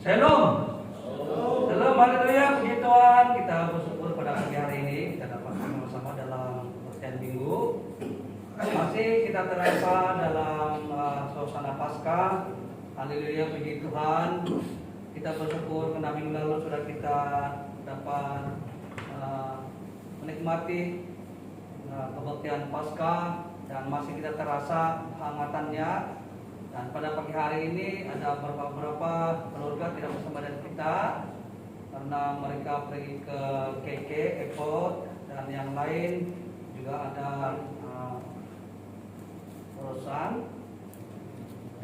Shalom. Shalom, haleluya, puji Tuhan. Kita bersyukur pada pagi hari ini kita dapat bersama-sama dalam latihan minggu. Masih kita terasa dalam suasana Paskah. Haleluya, puji Tuhan. Kita bersyukur karena minggu lalu sudah kita dapat menikmati kebaktian Paskah dan masih kita terasa hangatannya. Dan pada pagi hari ini ada beberapa keluarga tidak bersama dengan kita karena mereka pergi ke KK, Epot, dan yang lain juga ada urusan.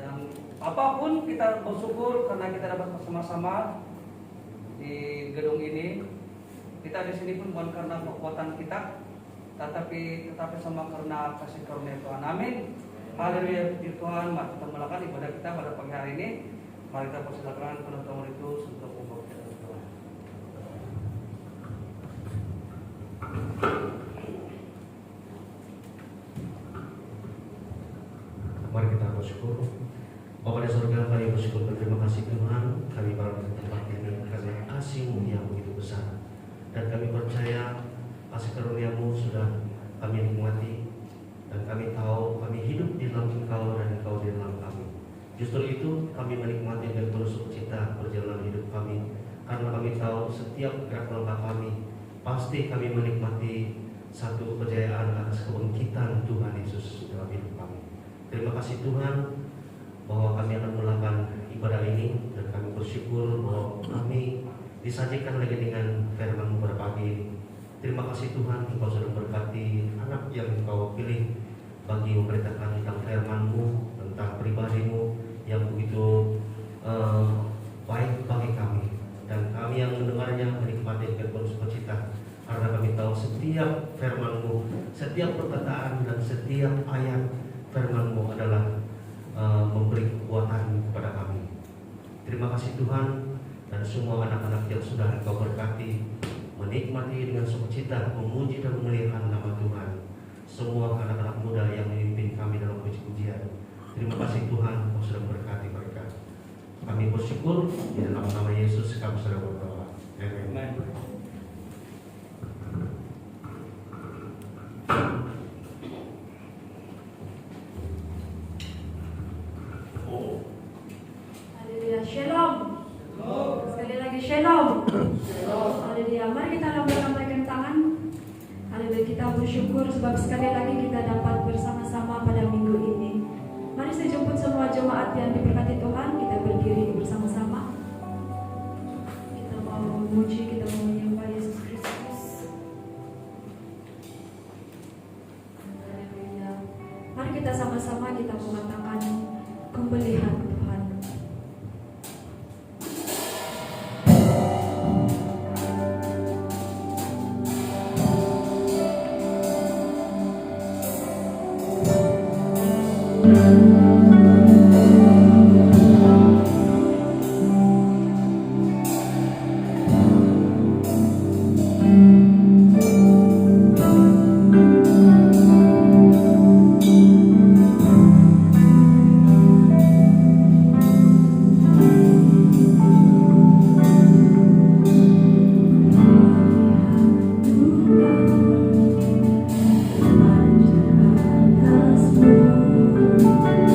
Dan apapun kita bersyukur karena kita dapat bersama-sama di gedung ini. Kita di sini pun bukan karena kekuatan kita, tetapi sama karena kasih karunia Tuhan. Amin. Haleluya, puji Tuhan. Mari kita melakukan ibadah kita pada pagi hari ini. Mari kita persilakan penutupan itu untuk membawa kita ke Tuhan. Mari kita bersyukur. Bapa di surga, kami bersyukur berterima kasih Tuhan. Kami berada di tempat ini karena kasih-Mu yang begitu besar. Dan kami percaya kasih karunia-Mu sudah kami nikmati. Dan kami tahu kami hidup di dalam Engkau dan Engkau di dalam kami. Justru itu kami menikmati dan terus sukacita perjalanan hidup kami. Karena kami tahu setiap gerak langkah kami pasti kami menikmati satu kejayaan atas kebangkitan Tuhan Yesus dalam hidup kami. Terima kasih Tuhan bahwa kami akan melakukan ibadah ini. Dan kami bersyukur bahwa kami disajikan lagi dengan firman-Mu pada pagi ini. Terima kasih Tuhan, Engkau sudah berkati anak yang Engkau pilih bagi memberitakan tentang firman-Mu, tentang pribadi-Mu yang begitu baik bagi kami. Dan kami yang mendengarnya menikmati dengan penuh sukacita, karena kami tahu setiap firman-Mu, setiap perkataan dan setiap ayat firman-Mu adalah memberi kekuatan kepada kami. Terima kasih Tuhan, dan semua anak-anak yang sudah Engkau berkati menikmati dengan sukacita, memuji dan memuliakan nama Tuhan. Semua anak-anak muda yang memimpin kami dalam puji-pujian, terima kasih Tuhan, Kau sudah memberkati mereka. Kami bersyukur di dalam nama Yesus kami sudah berdoa. Amin. Haleluya, shalom. Sekali lagi shalom. Haleluya. Mari kita lambaikan tangan. Haleluya, kita bersyukur sebab sekali lagi kita dapat bersama-sama pada minggu ini. Mari saya jemput semua jemaat yang diberkati Tuhan. Kita berdiri bersama-sama. Kita mau memuji, kita mau menyembah Yesus Kristus. Haleluya. Mari kita sama-sama kita mengatakan pembelian Tuhan. Tuhan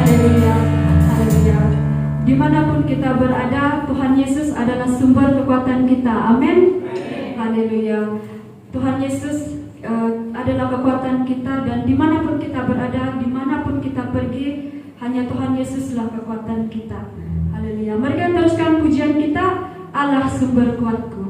Haleluya. Haleluya. Dimanapun kita berada, Tuhan Yesus adalah sumber kekuatan kita. Amin. Haleluya. Tuhan Yesus adalah kekuatan kita, dan dimanapun kita berada, dimanapun kita pergi, hanya Tuhan Yesuslah kekuatan kita. Haleluya. Mari kita teruskan pujian kita, Allah sumber kuatku.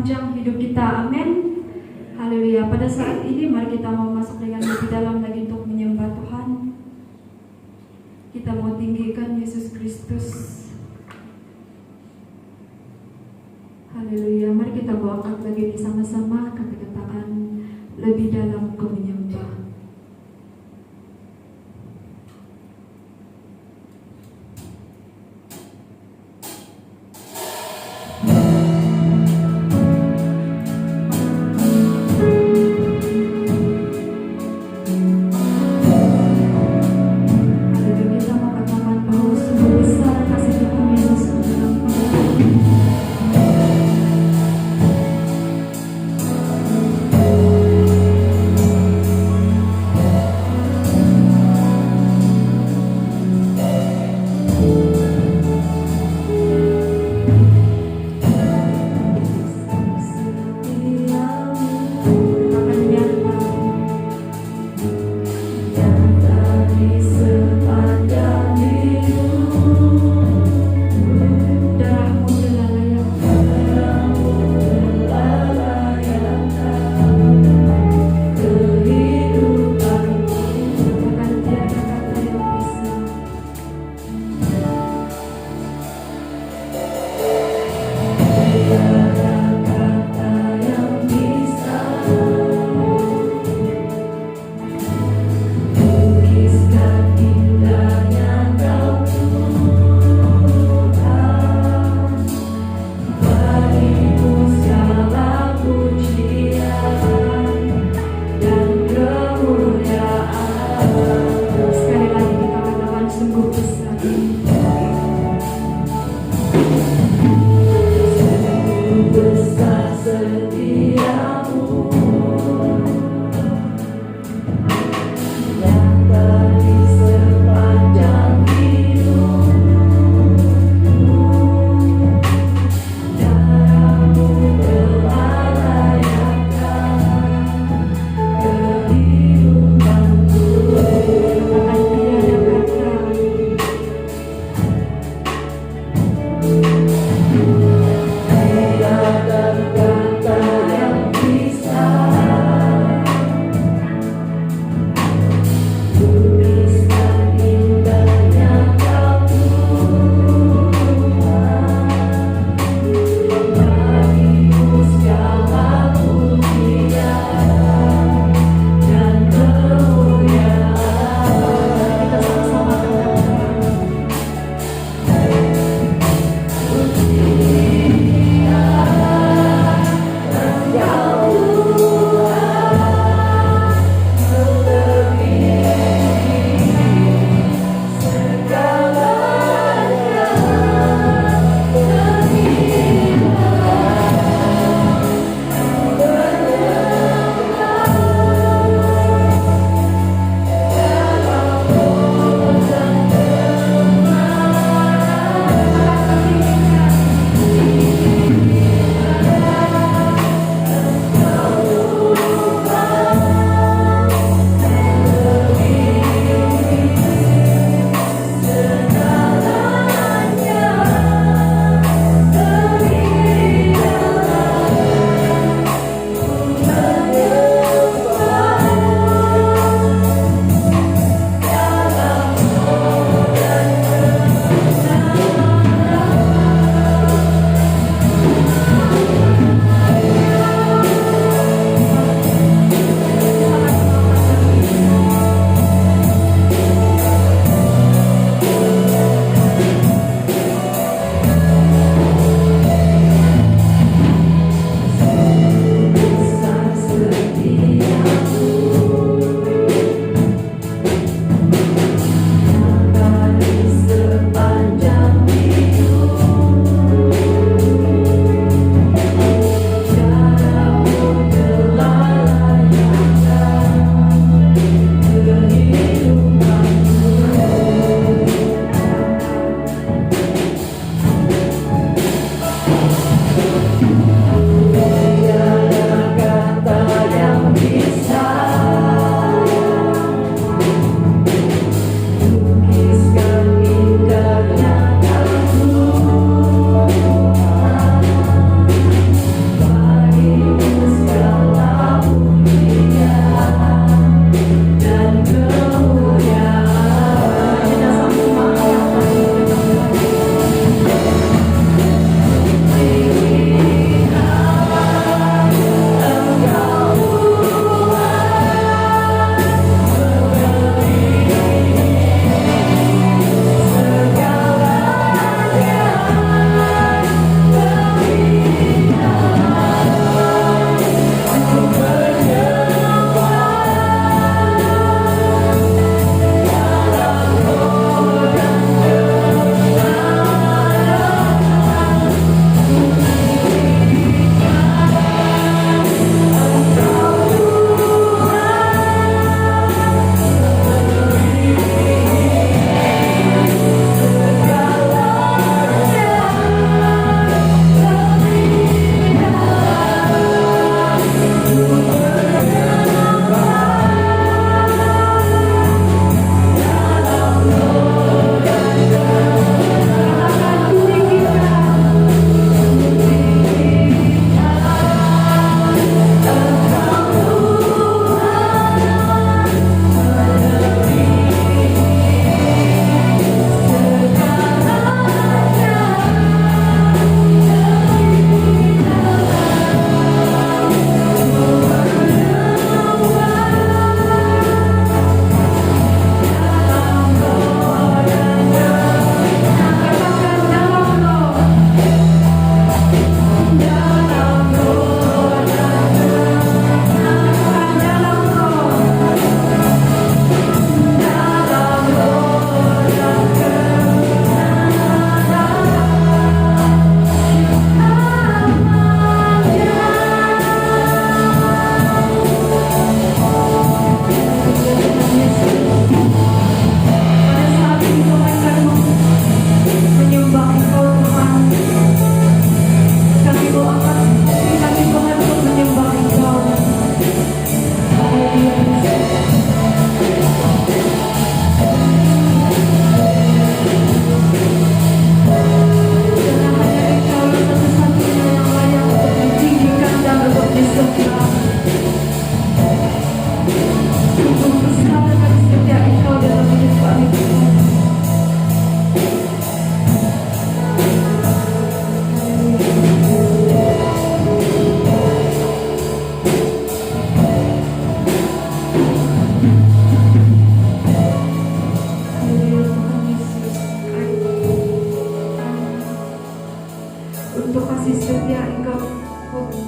sepanjang hidup kita. Amin. Haleluya. Pada saat ini mari kita mau masuk dengan lebih dalam lagi untuk menyembah Tuhan. Kita mau tinggikan Yesus Kristus. Haleluya. Mari kita mau angkat lagi bersama-sama kata-kataan lebih dalam ke menyembah. Haleluya.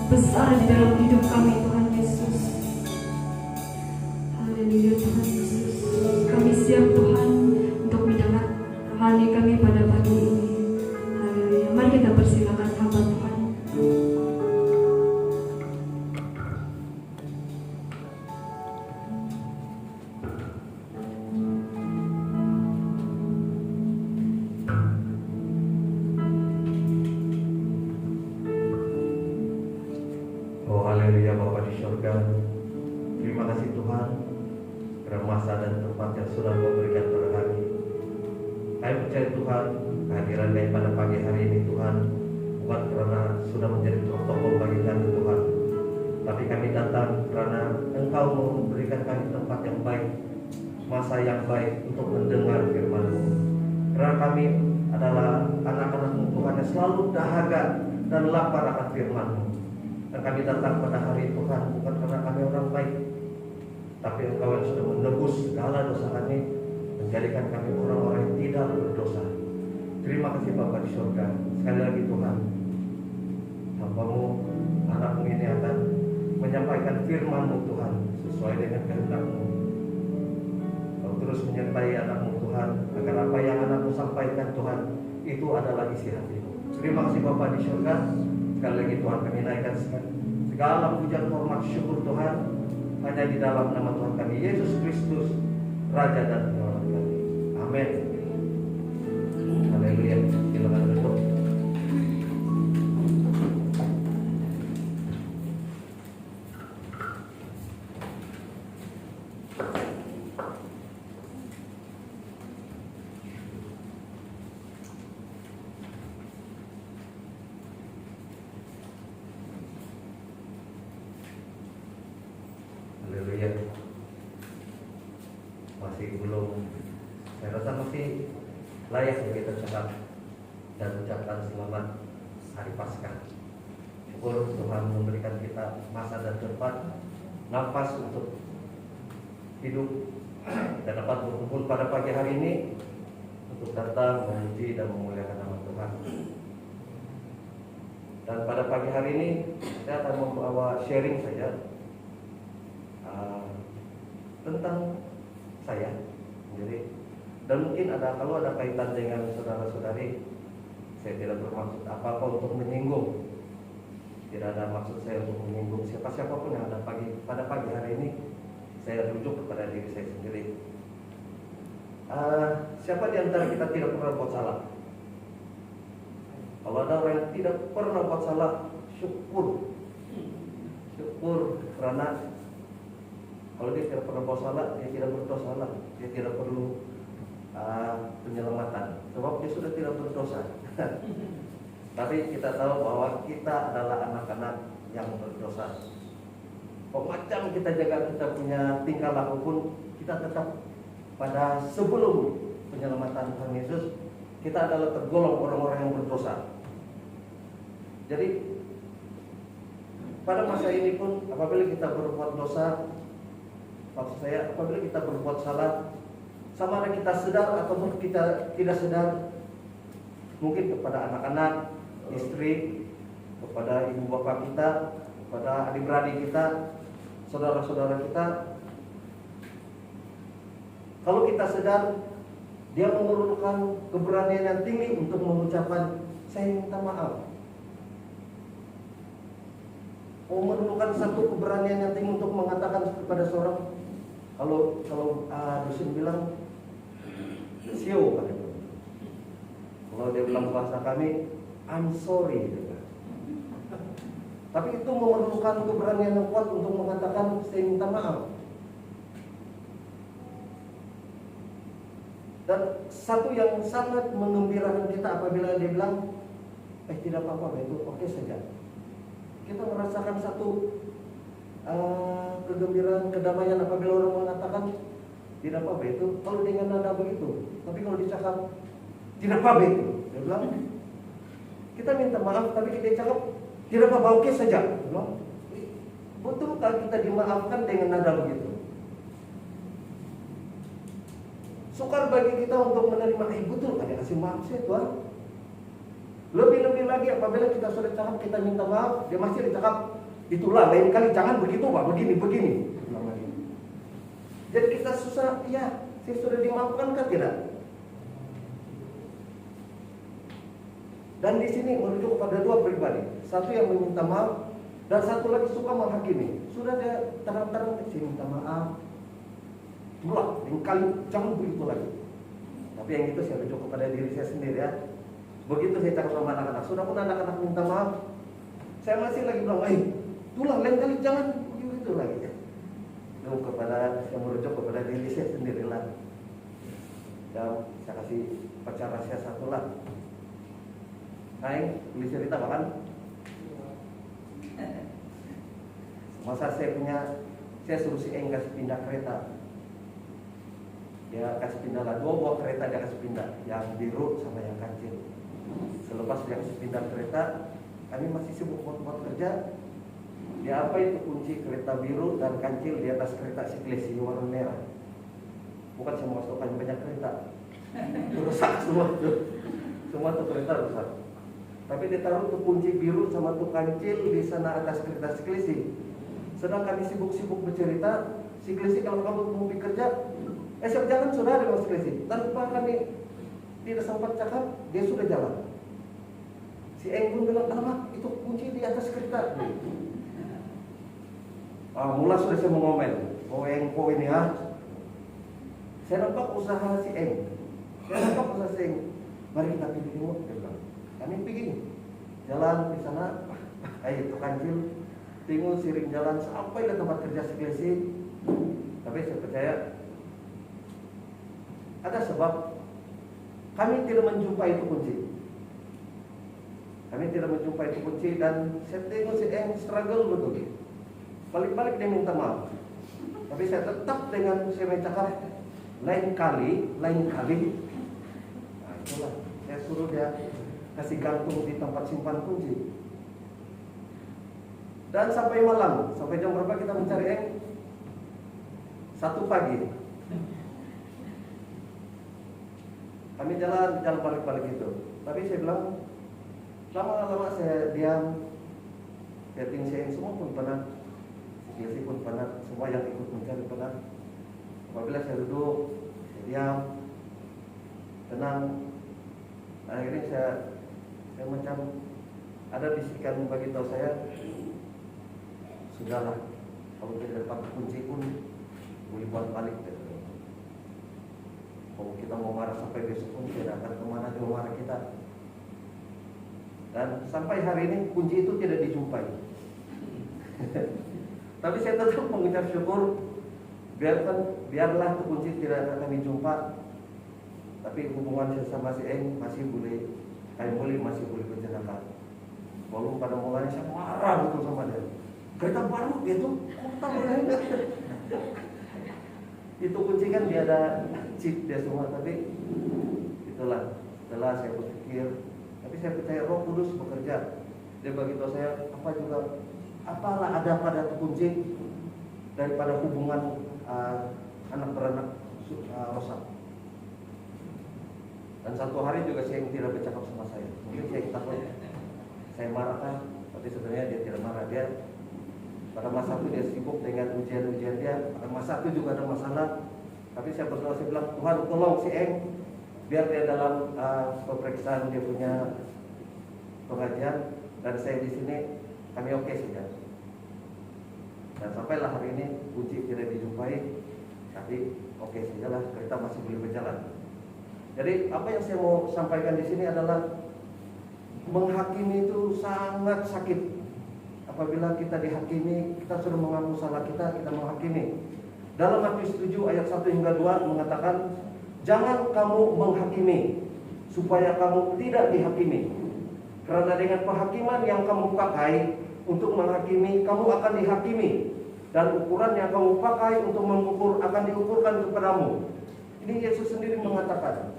besar di dalam hidup kami Tuhan Yesus. Haleluya Tuhan Yesus. Kami siap Tuhan untuk mendengar rohani kami pada pagi ini. Haleluya. Mari kita persilakan hamba Tuhan. Oh haleluya Bapa di surga. Terima kasih Tuhan karena masa dan tempat yang sudah memberikan pada kami. Kami percaya Tuhan kehadiran kami pada pagi hari ini Tuhan bukan karena sudah menjadi protokol bagi kami Tuhan, tapi kami datang karena Engkau memberikan kami tempat yang baik, masa yang baik untuk mendengar firman-Mu. Karena kami adalah anak-anak-Mu Tuhan yang selalu dahaga dan lapar akan firman-Mu. Dan kami datang pada hari Tuhan bukan karena kami orang baik, tapi Engkau yang sudah menebus segala dosa kami, menjadikan kami orang-orang yang tidak berdosa. Terima kasih Bapa di surga. Sekali lagi Tuhan, hamba-Mu, anak-Mu ini akan menyampaikan firman-Mu Tuhan sesuai dengan kehendak-Mu. Kau terus menyertai anak-Mu Tuhan, agar apa yang anak-Mu sampaikan Tuhan itu adalah isi hati-Mu. Terima kasih Bapa di surga. Sekali lagi Tuhan kami naikkan segala pujian hormat syukur Tuhan hanya di dalam nama Tuhan kami Yesus Kristus, Raja dan Penyelamat kami. Amin. Haleluya. Silakan duduk. Haleluya. Masih belum, saya rasa masih layak untuk kita cakap dan ucapkan selamat hari Paskah. Syukur Tuhan memberikan kita masa dan tempat, nafas untuk hidup dan dapat berkumpul pada pagi hari ini untuk datang memuji dan memuliakan nama Tuhan. Dan pada pagi hari ini saya akan membawa sharing saja tentang saya. Jadi, dan mungkin kalau ada kaitan dengan saudara-saudari, saya tidak bermaksud apa-apa untuk menyinggung. Tidak ada maksud saya untuk menyinggung siapa-siapapun yang ada pada pagi hari ini. Saya rujuk kepada diri saya sendiri. Siapa di antara kita tidak pernah buat salah? Kalau ada orang yang tidak pernah buat salah, syukur karena kalau dia tidak pernah buat salah, dia tidak berdosa, dia tidak perlu penyelamatan, sebab dia sudah tidak berdosa. Tapi kita tahu bahwa kita adalah anak-anak yang berdosa. Macam kita jaga kita punya tingkah laku pun, kita tetap pada sebelum penyelamatan Tuhan Yesus, kita adalah tergolong orang-orang yang berdosa. Jadi pada masa ini pun apabila kita berbuat dosa, maksud saya apabila kita berbuat salah, sama ada kita sadar ataupun kita tidak sadar, mungkin kepada anak-anak, istri, kepada ibu bapak kita, kepada adik-beradik kita, saudara-saudara kita, kalau kita sadar, dia memerlukan keberanian yang tinggi untuk mengucapkan saya minta maaf. Memerlukan satu keberanian yang tinggi untuk mengatakan kepada seorang, kalau dosen bilang sio kan itu. Kalau dia bilang bahasa kami, I'm sorry gitu. Tapi itu memerlukan keberanian yang kuat untuk mengatakan saya minta maaf. Dan satu yang sangat mengembirakan kita apabila dia bilang, tidak apa-apa, itu oke saja. Kita merasakan satu kegembiraan, kedamaian apabila orang mengatakan tidak apa-apa itu, kalau dengan nada begitu. Tapi kalau dicakap tidak apa-apa itu, dia bilang kita minta maaf, tapi kita cakap tidak apa-apa, oke saja. Dia bilang, betulkah kita dimaafkan dengan nada begitu? Sukar bagi kita untuk menerima, betul kan dia kasih maaf saya Tuhan. Lebih-lebih lagi apabila kita sudah cakap, kita minta maaf, dia masih dicakap, itulah lain kali jangan begitu Pak, begini. Ulang lagi. Jadi kita susah, ya, saya sudah dimaafkan kah tidak? Dan di sini merujuk kepada dua pribadi, satu yang meminta maaf dan satu lagi suka menghakimi. Sudah dia terang-terang, saya minta maaf, itulah lain kali jangan begitu lagi. Tapi yang itu saya rujuk kepada diri saya sendiri ya. Begitu saya cakap sama anak-anak, sudah pun anak-anak minta maaf, saya masih lagi bilang, itulah lain kali jangan begitu lagi ya. Itu kepada saya merujuk kepada diri saya sendirilah. Dan saya kasih baca rahasia satu lah. Aing tulis cerita bahkan masa saya suruh si Eng kasih pindah kereta. Dia kasih pindah lah, 2 buah kereta dia kasih pindah, yang biru sama yang kancil. Selepas dia kasih pindah kereta, kami masih sibuk buat kerja. Dia apa itu kunci kereta biru dan kancil di atas kereta siklis warna merah. Bukan saya mau masukkan banyak kereta, rusak semua tuh kereta rusak. Tapi dia taruh tuh kunci biru sama tuh kancil di sana atas kereta siklisi. Sedang kami sibuk-sibuk bercerita, siklisi kalau kamu mau bekerja, siap jalan sudah ada mas siklisi. Tanpa kami tidak sempat cakap, dia sudah jalan. Si Eng pun bilang, alamak itu kunci di atas kereta. Mula sudah saya mau ngomel, Eng ini ha. Saya nampak usaha si Eng. Mari kita pilih remote, dia bilang. Kami pergi jalan di sana, itu kancil, tengok siring jalan sampai ke tempat kerja siklisi. Tapi saya percaya ada sebab kami tidak menjumpai itu kunci. Dan saya tengok si Eng struggle betul. Balik-balik dia minta maaf. Tapi saya tetap dengan saya cakap lain kali. Nah itulah saya suruh dia kasih gantung di tempat simpan kunci. Dan sampai malam, sampai jam berapa kita mencari Eng? 1 pagi. Kami jalan balik-balik itu. Tapi saya bilang, lama-lama saya diam. Saya tinggal si Eng semua pun penat. Siklisi pun penat, semua yang ikut mencari penat. Apabila saya duduk, saya diam, tenang. Akhirnya saya macam ada bisikan bagi tahu saya, sudahlah, kalau tidak dapat kunci pun boleh buat balik. Kalau kita mau marah sampai besok pun tidak akan kemana dia marah kita. Dan sampai hari ini kunci itu tidak dijumpai. Tapi saya tetap mengucap syukur, biarlah tuh kunci tidak akan kami jumpa. Tapi hubungan saya sama si Eng masih boleh berjalan. Walaupun pada mulanya saya marah betul sama dia. Kereta baru dia tuh kota itu kunci kan dia ada chip dia semua. Tapi itulah setelah saya berpikir, tapi saya percaya Roh Kudus bekerja. Dia bagi tahu saya apalah ada pada kunci daripada hubungan anak beranak rosak. Dan satu hari juga saya tidak bercakap sama saya. Mungkin saya takut saya marah kan, tapi sebenarnya dia tidak marah. Dia pada masa itu dia sibuk dengan ujian-ujian dia. Pada masa itu juga ada masalah. Tapi saya berdoa, saya bilang, Tuhan tolong si Eng, biar dia dalam pemeriksaan dia punya pengajian, dan saya di sini kami oke saja. Dan sampailah hari ini kunci tidak dijumpai, tapi oke sajalah, kereta masih boleh berjalan. Jadi apa yang saya mau sampaikan di sini adalah menghakimi itu sangat sakit. Apabila kita dihakimi, kita sudah mengaku salah kita menghakimi. Dalam Matius 7 ayat 1 hingga 2 mengatakan, jangan kamu menghakimi supaya kamu tidak dihakimi. Karena dengan penghakiman yang kamu pakai untuk menghakimi, kamu akan dihakimi. Dan ukuran yang kamu pakai untuk mengukur akan diukurkan kepadamu. Ini Yesus sendiri mengatakan.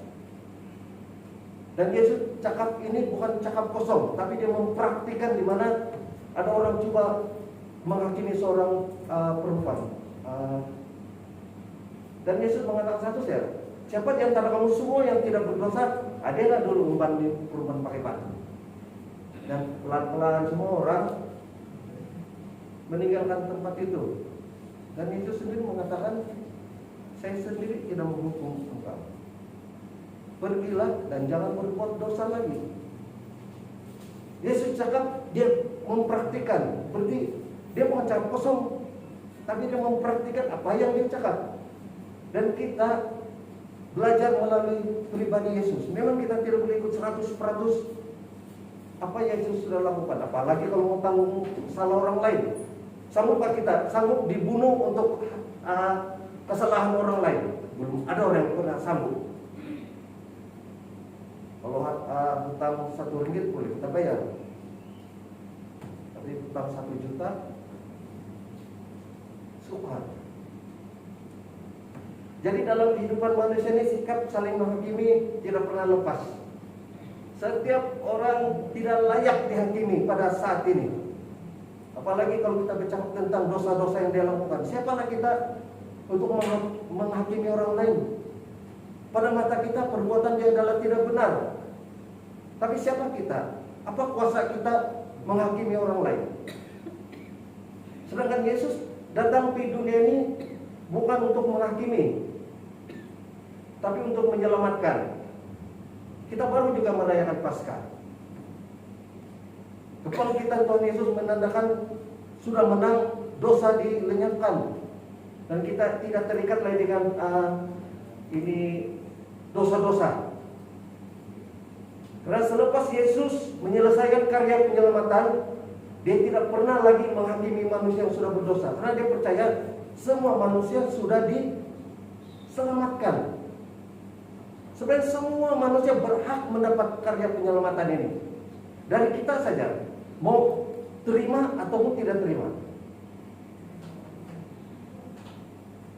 Dan Yesus cakap ini bukan cakap kosong, tapi dia mempraktikkan di mana ada orang coba menghakimi seorang perempuan. Dan Yesus mengatakan satu siapa di antara kamu semua yang tidak berdosa, adalah dulu umpan di kurban pakai batu. Dan pelan-pelan semua orang meninggalkan tempat itu. Dan Yesus sendiri mengatakan, saya sendiri tidak menghukum engkau. Pergilah dan jangan berbuat dosa lagi. Yesus cakap, dia mempraktikkan. Berarti dia bukan cakap kosong, tapi dia mempraktikkan apa yang dia cakap. Dan kita belajar melalui pribadi Yesus. Memang kita tidak boleh ikut 100% apa yang Yesus sudah lakukan. Apalagi kalau mau tanggung salah orang lain. Sanggupkah kita? Sanggup dibunuh untuk kesalahan orang lain? Belum ada orang yang pernah sanggup. Kalau hutang 1 ringgit boleh kita bayar, tapi hutang 1 juta sukar. Jadi dalam kehidupan manusia ini sikap saling menghakimi tidak pernah lepas. Setiap orang tidak layak dihakimi pada saat ini. Apalagi kalau kita bicara tentang dosa-dosa yang dia lakukan. Siapalah kita untuk menghakimi orang lain? Pada mata kita perbuatan dia adalah tidak benar. Tapi siapa kita? Apa kuasa kita menghakimi orang lain? Sedangkan Yesus datang di dunia ini bukan untuk menghakimi, tapi untuk menyelamatkan. Kita baru juga merayakan Paskah. Kebangkitan Tuhan Yesus menandakan sudah menang, dosa dilenyapkan, dan kita tidak terikat lagi dengan ini dosa-dosa. Karena selepas Yesus menyelesaikan karya penyelamatan, dia tidak pernah lagi menghakimi manusia yang sudah berdosa. Karena dia percaya semua manusia sudah diselamatkan. Sebenarnya semua manusia berhak mendapat karya penyelamatan ini. Dari kita saja, mau terima ataupun tidak terima.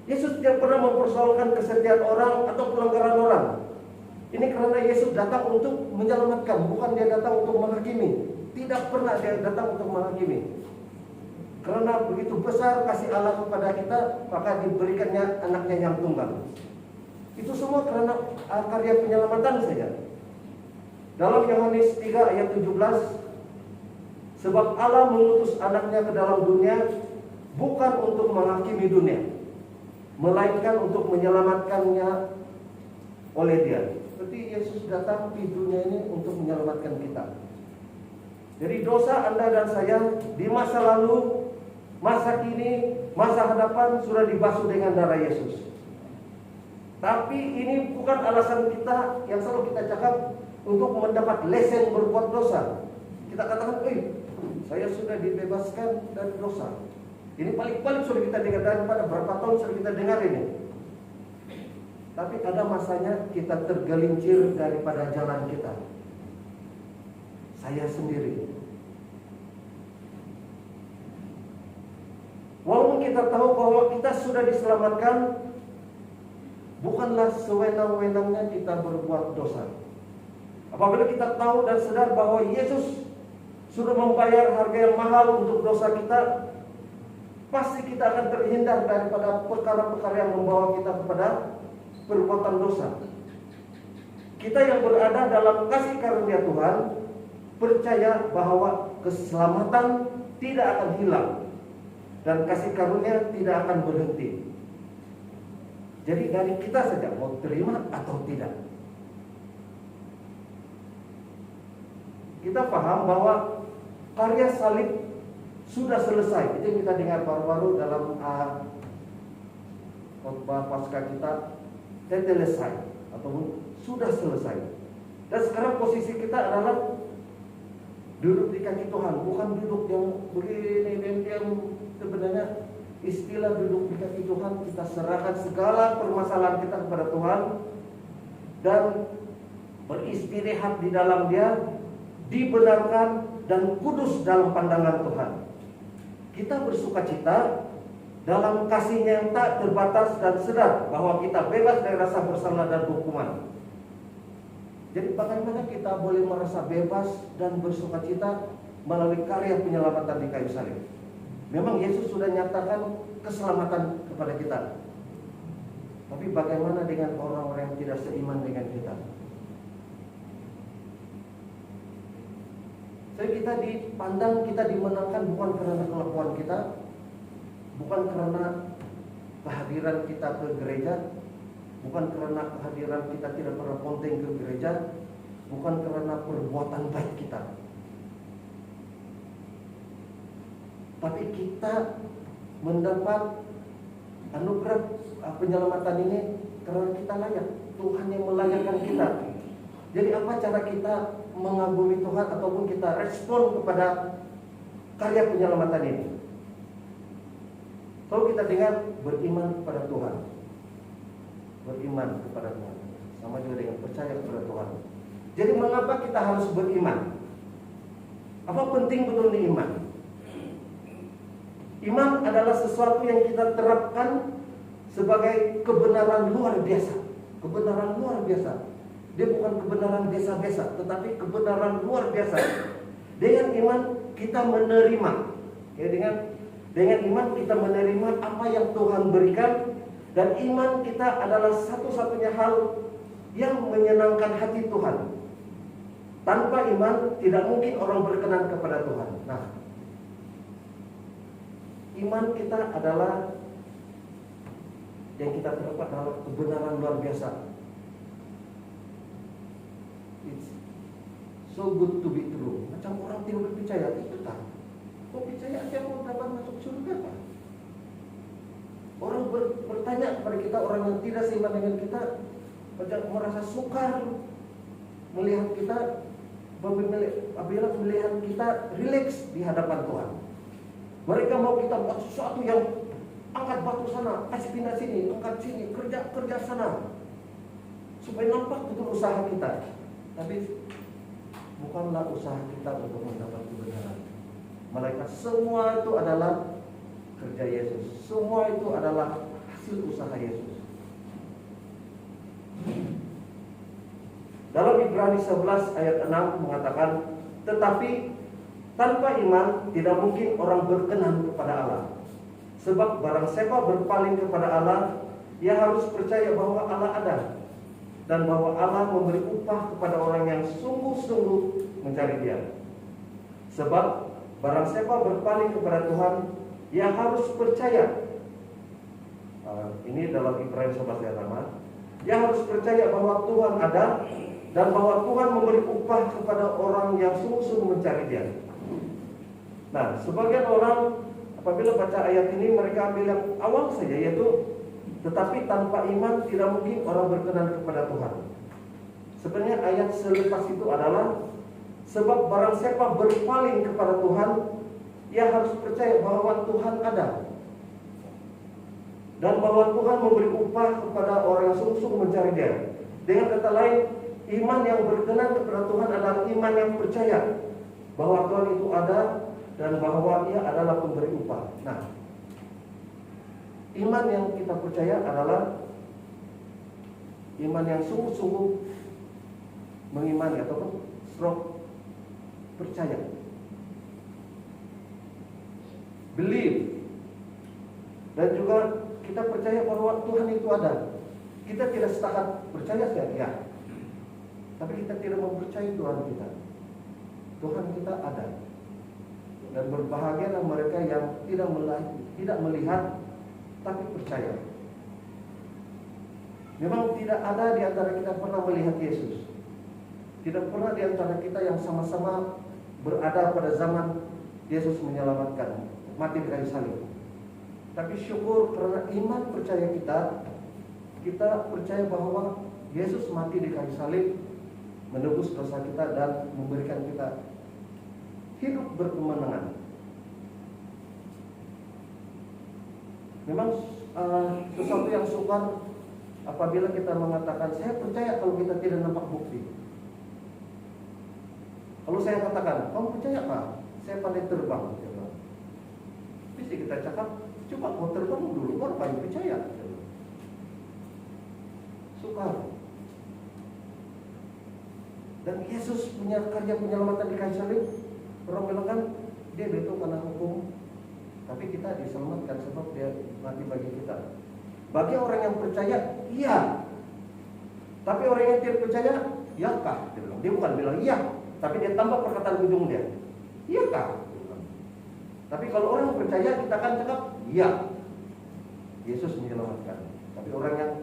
Yesus tidak pernah mempersoalkan kesetiaan orang atau pelanggaran orang. Ini karena Yesus datang untuk menyelamatkan, bukan dia datang untuk menghakimi. Tidak pernah dia datang untuk menghakimi. Karena begitu besar kasih Allah kepada kita, maka diberikannya anaknya yang tunggal. Itu semua karena karya penyelamatan saja. Dalam Yohanes 3 ayat 17, sebab Allah mengutus anaknya ke dalam dunia bukan untuk menghakimi dunia, melainkan untuk menyelamatkannya oleh dia. Berarti Yesus datang di dunia ini untuk menyelamatkan kita. Jadi dosa Anda dan saya di masa lalu, masa kini, masa hadapan sudah dibasuh dengan darah Yesus. Tapi ini bukan alasan kita yang selalu kita cakap untuk mendapat lesen berbuat dosa. Kita katakan, saya sudah dibebaskan dari dosa. Ini paling-paling sudah kita dengar, daripada berapa tahun sudah kita dengar ini. Tapi ada masanya kita tergelincir daripada jalan kita. Saya sendiri. Walaupun kita tahu bahwa kita sudah diselamatkan, bukanlah sewenang-wenangnya kita berbuat dosa. Apabila kita tahu dan sadar bahwa Yesus sudah membayar harga yang mahal untuk dosa kita, pasti kita akan terhindar daripada perkara-perkara yang membawa kita kepada perbuatan dosa. Kita yang berada dalam kasih karunia Tuhan percaya bahwa keselamatan tidak akan hilang dan kasih karunia tidak akan berhenti. Jadi dari kita saja mau terima atau tidak. Kita paham bahwa karya salib sudah selesai. Itu yang kita dengar baru-baru dalam khotbah Paskah kita, selesai ataupun sudah selesai. Dan sekarang posisi kita adalah duduk di kaki Tuhan, bukan duduk yang begini dan yang sebenarnya istilah duduk di kaki Tuhan. Kita serahkan segala permasalahan kita kepada Tuhan dan beristirahat di dalam Dia, dibenarkan dan kudus dalam pandangan Tuhan. Kita bersukacita dalam kasih-Nya yang tak terbatas dan sadar bahwa kita bebas dari rasa bersalah dan hukuman. Jadi bagaimana kita boleh merasa bebas dan bersukacita melalui karya penyelamatan di kayu salib? Memang Yesus sudah nyatakan keselamatan kepada kita. Tapi bagaimana dengan orang-orang yang tidak seiman dengan kita? Jadi kita dipandang, kita dimenangkan bukan karena kelakuan kita, bukan karena kehadiran kita ke gereja, bukan karena kehadiran kita tidak pernah ponteng ke gereja, bukan karena perbuatan baik kita. Tapi kita mendapat anugerah penyelamatan ini karena kita layak. Tuhan yang melayakkan kita. Jadi apa cara kita mengagumi Tuhan ataupun kita respon kepada karya penyelamatan ini? Kalau kita dengar beriman kepada Tuhan, beriman kepada Tuhan, sama juga dengan percaya kepada Tuhan. Jadi mengapa kita harus beriman? Apa penting betul nih iman? Iman adalah sesuatu yang kita terapkan sebagai kebenaran luar biasa. Kebenaran luar biasa. Dia bukan kebenaran biasa-biasa, tetapi kebenaran luar biasa. Dengan iman kita menerima. Ya, dengan iman kita menerima apa yang Tuhan berikan, dan iman kita adalah satu-satunya hal yang menyenangkan hati Tuhan. Tanpa iman tidak mungkin orang berkenan kepada Tuhan. Nah, iman kita adalah yang kita dapat adalah kebenaran luar biasa. It's so good to be true. Macam orang tidak percaya itu tak. Kok percaya aja mau dapat masuk surga Pak? Orang bertanya kepada kita, orang yang tidak seiman dengan kita, macam merasa sukar melihat kita, apabila melihat kita rileks di hadapan Tuhan. Mereka mau kita buat sesuatu yang angkat batu sana, kasih pindah sini, angkat sini, kerja sana, supaya nampak betul usaha kita. Tapi bukanlah usaha kita untuk mendapat kebenaran. Malaikat semua itu adalah kerja Yesus. Semua itu adalah hasil usaha Yesus. Dalam Ibrani 11 ayat 6 mengatakan, tetapi tanpa iman tidak mungkin orang berkenan kepada Allah. Sebab barang siapa berpaling kepada Allah, ia harus percaya bahwa Allah ada, dan bahwa Allah memberi upah kepada orang yang sungguh-sungguh mencari Dia. Sebab barang siapa berpaling kepada Tuhan, ia harus percaya. Ini dalam Ibrani 11 ayat 6. Ia harus percaya bahwa Tuhan ada, dan bahwa Tuhan memberi upah kepada orang yang sungguh-sungguh mencari Dia. Nah, sebagian orang apabila baca ayat ini mereka ambil yang awal saja, yaitu tetapi tanpa iman tidak mungkin orang berkenan kepada Tuhan. Sebenarnya ayat selepas itu adalah sebab barang siapa berpaling kepada Tuhan, ia harus percaya bahwa Tuhan ada, dan bahwa Tuhan memberi upah kepada orang yang sungguh-sungguh mencari Dia. Dengan kata lain, iman yang berkenan kepada Tuhan adalah iman yang percaya bahwa Tuhan itu ada dan bahwa Ia adalah pemberi upah. Nah, iman yang kita percaya adalah iman yang sungguh-sungguh mengimani atau stroke percaya. Believe. Dan juga kita percaya bahwa Tuhan itu ada. Kita tidak setakat percaya saja, ya. Tapi kita tidak mempercayai Tuhan kita. Tuhan kita ada. Dan berbahagialah mereka yang tidak melihat tapi percaya. Memang tidak ada di antara kita pernah melihat Yesus. Tidak pernah di antara kita yang sama-sama berada pada zaman Yesus menyelamatkan, mati di kayu salib. Tapi syukur karena iman percaya kita percaya bahwa Yesus mati di kayu salib, menebus dosa kita dan memberikan kita hidup berkemenangan. Memang sesuatu yang sukar apabila kita mengatakan saya percaya kalau kita tidak nampak bukti. Kalau saya katakan, kamu percaya Pak? Saya pandai terbang. Bisa kita cakap, coba kau terbang dulu, baru kamu percaya. Sukar. Dan Yesus punya karya penyelamatan di kayu salib. Orang bilang kan dia itu karena hukum, tapi kita diselamatkan sebab dia mati bagi kita. Bagi orang yang percaya, iya. Tapi orang yang tidak percaya, ya kah? Dia bukan bilang iya, tapi dia tambah perkataan ujung dia. Iyakah? Tapi kalau orang percaya kita akan cakap, iya, Yesus menyelamatkan. Tapi orang yang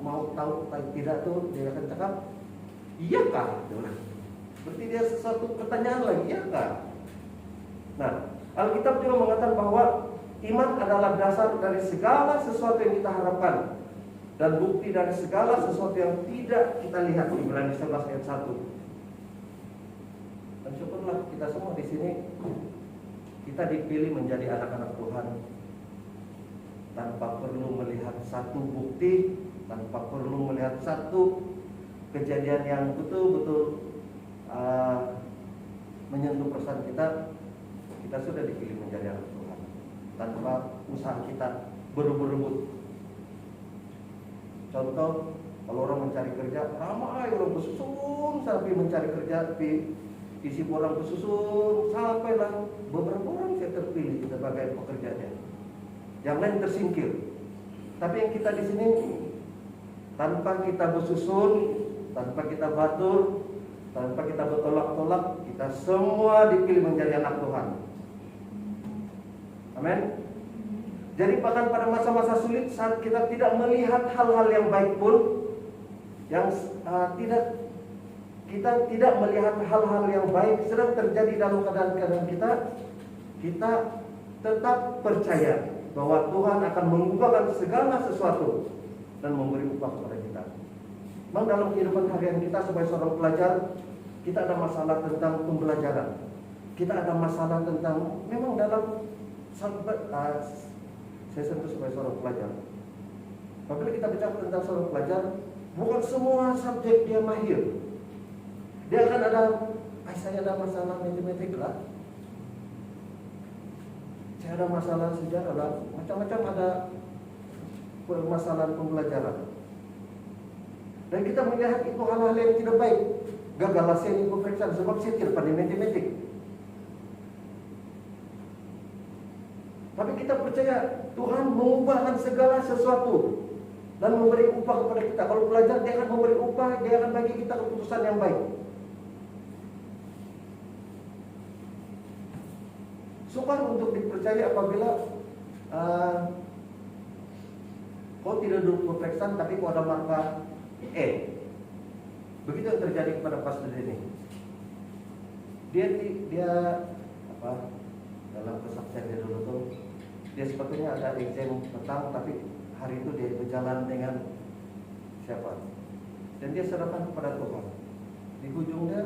mau tahu tidak tuh dia akan cakap, iyakah? Berarti dia sesuatu pertanyaan lagi, iyakah? Nah, Alkitab juga mengatakan bahwa iman adalah dasar dari segala sesuatu yang kita harapkan dan bukti dari segala sesuatu yang tidak kita lihat. Ibrani 11 ayat 1. Dan syukurlah kita semua di sini kita dipilih menjadi anak-anak Tuhan tanpa perlu melihat satu bukti, tanpa perlu melihat satu kejadian yang betul-betul menyentuh perasaan kita. Kita sudah dipilih menjadi anak Tuhan tanpa usaha kita berebut-rebut. Contoh, kalau orang mencari kerja, ramai orang bersusun sampai mencari kerja, isi orang bersusun sampailah beberapa orang saya terpilih sebagai pekerjanya. Yang lain tersingkir. Tapi yang kita di sini tanpa kita bersusun, tanpa kita batur, tanpa kita bertolak-tolak, kita semua dipilih menjadi anak Tuhan. Amin. Jadi bahkan pada masa-masa sulit saat kita tidak melihat hal-hal yang baik pun, yang kita tidak melihat hal-hal yang baik sedang terjadi dalam keadaan kita tetap percaya bahwa Tuhan akan mengubahkan segala sesuatu dan memberi upah kepada kita. Memang dalam kehidupan harian kita sebagai seorang pelajar, kita ada masalah tentang pembelajaran. Kita ada masalah tentang, memang dalam saya sentuh sebagai seorang pelajar. Apabila kita bicara tentang seorang pelajar, bukan semua subjek dia mahir. Dia akan ada, saya ada masalah matematik lah, saya ada masalah sejarah lah, macam-macam ada permasalahan pembelajaran. Dan kita melihat itu hal-hal yang tidak baik. Gagal saya ini pemeriksaan sebab saya tidak pandai matematik. Tapi kita percaya Tuhan mengubahkan segala sesuatu dan memberi upah kepada kita. Kalau pelajar, dia akan memberi upah, dia akan bagi kita keputusan yang baik. Sukar untuk dipercaya apabila kau tidak duduk pemeriksaan tapi kau ada marka E. Begitu yang terjadi kepada pastor ini. Dia dalam kesaksian dia dulu tuh, dia sepatutnya ada exam petang, tapi hari itu dia berjalan dengan siapa? Dan dia serahkan kepada Tuhan. Di ujungnya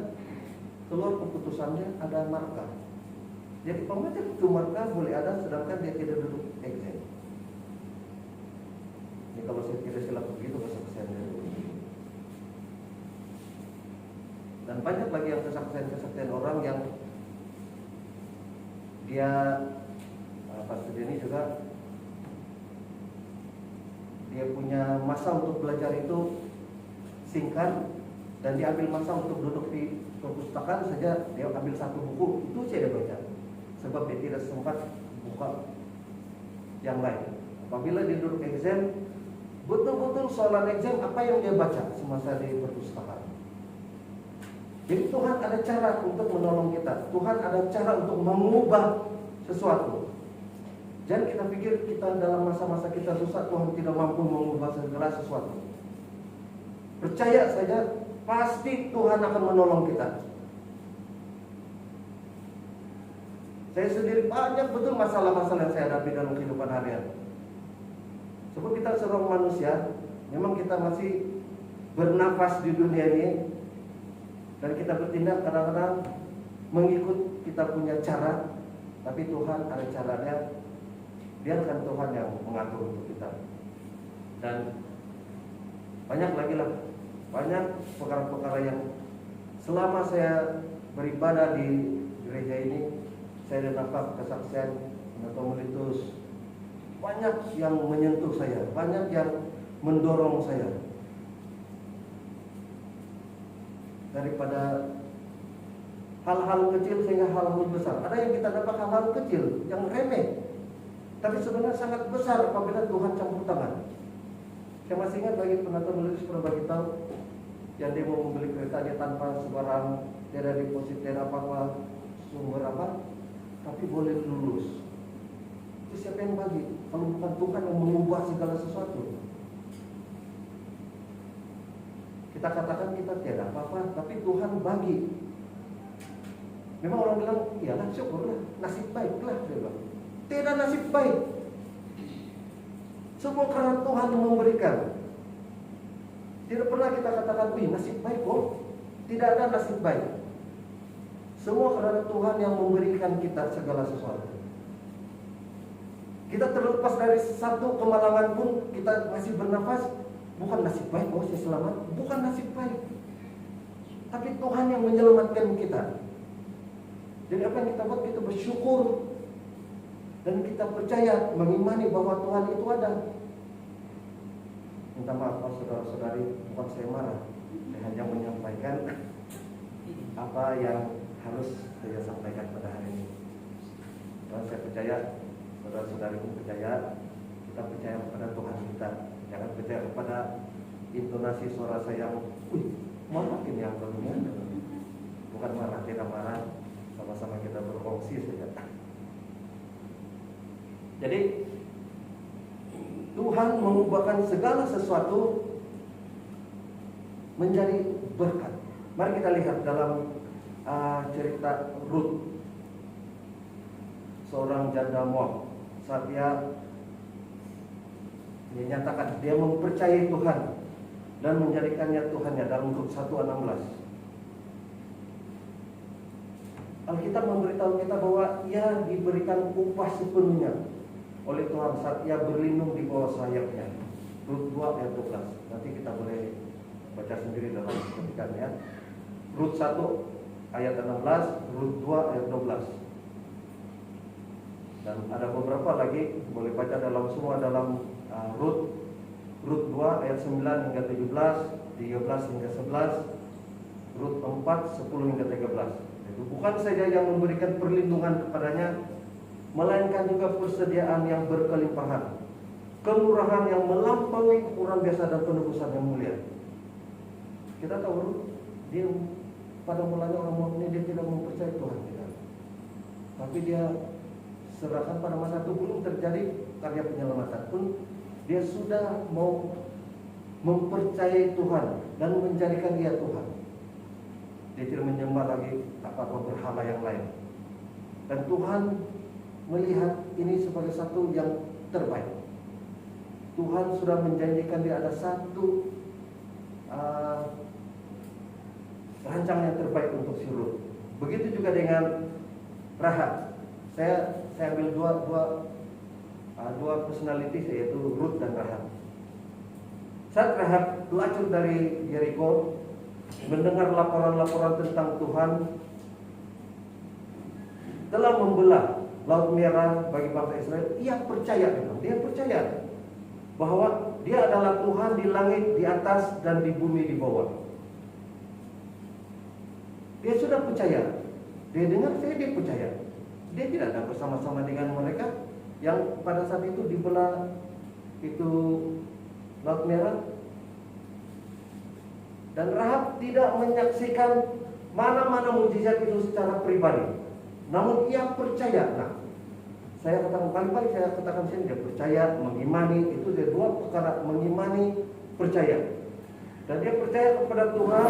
keluar keputusannya ada marka. Jadi pembaca itu marka boleh ada, sedangkan dia tidak duduk exam. Ini kalau saya tidak silap begitu kesaksian dia dulu. Dan banyak lagi yang kesaksian orang yang dia pastor ini juga dia punya masa untuk belajar itu singkat dan dia ambil masa untuk duduk di perpustakaan saja, dia ambil satu buku itu saja dia baca sebab dia tidak sempat buka yang lain. Apabila dia duduk exam, betul-betul soalan exam apa yang dia baca semasa di perpustakaan. Jadi Tuhan ada cara untuk menolong kita. Tuhan ada cara untuk mengubah sesuatu. Jangan kita pikir kita dalam masa-masa kita susah Tuhan tidak mampu mengubah segala sesuatu. Percaya saja, pasti Tuhan akan menolong kita. Saya sendiri banyak betul masalah-masalah yang saya hadapi dalam kehidupan harian. Sebab kita seorang manusia, memang kita masih bernafas di dunia ini. Dan kita bertindak kadang-kadang mengikut kita punya cara, tapi Tuhan ada caranya. Biarkan Tuhan yang mengatur untuk kita. Dan banyak lagi lah, banyak perkara-perkara yang selama saya beribadah di gereja ini, saya dapat kesaksian atau melitus banyak yang menyentuh saya, banyak yang mendorong saya. Daripada hal-hal kecil sehingga hal-hal besar. Ada yang kita dapat hal-hal kecil yang remeh, tapi sebenarnya sangat besar apabila Tuhan campur tangan. Saya masih ingat lagi penonton menulis pernah bagi tahu yang dia mau membeli keretanya tanpa sembarang, dia ada deposit, dia ada apa-apa, sumber apa, tapi boleh lulus. Itu siapa yang bagi? Kalau bukan Tuhan yang mengubah segala sesuatu. Kita katakan kita tiada apa-apa, tapi Tuhan bagi. Memang orang bilang, iyalah syukurlah, nasib baiklah. Dia bilang, tidak nasib baik. Semua karena Tuhan memberikan. Tidak pernah kita katakan, wih nasib baik kok. Tidak ada nasib baik. Semua karena Tuhan yang memberikan kita segala sesuatu. Kita terlepas dari satu kemalangan pun, kita masih bernafas, bukan nasib baik, oh saya selamat, bukan nasib baik. Tapi Tuhan yang menyelamatkan kita. Jadi apa yang kita buat, kita bersyukur. Dan kita percaya, mengimani bahwa Tuhan itu ada. Minta maaf saudara-saudari, bukan saya marah. Saya hanya menyampaikan apa yang harus saya sampaikan pada hari ini. Dan saya percaya, saudara-saudari pun percaya, kita percaya kepada Tuhan kita. Jangan percaya kepada intonasi suara saya yang, wih, makin yang berlebihan. Bukan marah, tidak marah, sama-sama kita berfungsi saja. Jadi Tuhan mengubahkan segala sesuatu menjadi berkat. Mari kita lihat dalam cerita Ruth, seorang janda Moab. Saat dia nyatakan dia mempercayai Tuhan dan menjadikannya Tuhannya dalam Ruth 1:16. Alkitab memberitahu kita bahwa ia diberikan upah sepenuhnya oleh Tuhan saat ia berlindung di bawah sayapnya. Ruth 2:12. Nanti kita boleh baca sendiri dalam ketikannya. Ruth 1:16, Ruth 2:12. Dan ada beberapa lagi boleh baca dalam semua dalam Ruth 2:9 hingga 17, 13 hingga 11, Ruth 4, 10 hingga 13. Itu bukan saja yang memberikan perlindungan kepadanya, melainkan juga persediaan yang berkelimpahan, kemurahan yang melampaui ukuran biasa dan penebusan yang mulia. Kita tahu dia pada mulanya orang Moab ini dia tidak mempercayai Tuhan kita, tapi dia serahkan pada masa itu belum terjadi karya penyelamatan pun dia sudah mau mempercayai Tuhan dan menjadikan dia Tuhan. Dia tidak menyembah lagi apa-apa berhala yang lain. Dan Tuhan melihat ini sebagai satu yang terbaik. Tuhan sudah menjanjikan dia ada satu rancangan yang terbaik untuk si Ruth. Begitu juga dengan Rahab. Saya ambil dua personality, yaitu Ruth dan Rahab. Saat Rahab pelacur dari Jericho mendengar laporan-laporan tentang Tuhan telah membelah Laut Merah bagi bangsa Israel, dia percaya bahwa dia adalah Tuhan di langit, di atas, dan di bumi di bawah. Dia sudah percaya. Dia dengar, dia percaya. Dia tidak ada bersama-sama dengan mereka yang pada saat itu dibelah itu Laut Merah. Dan Rahab tidak menyaksikan mana-mana mujizat itu secara pribadi. Namun ia percaya. Nah, saya katakan kali-kali saya katakan sini dia percaya, mengimani, itu dia dua perkara, mengimani, percaya. Dan dia percaya kepada Tuhan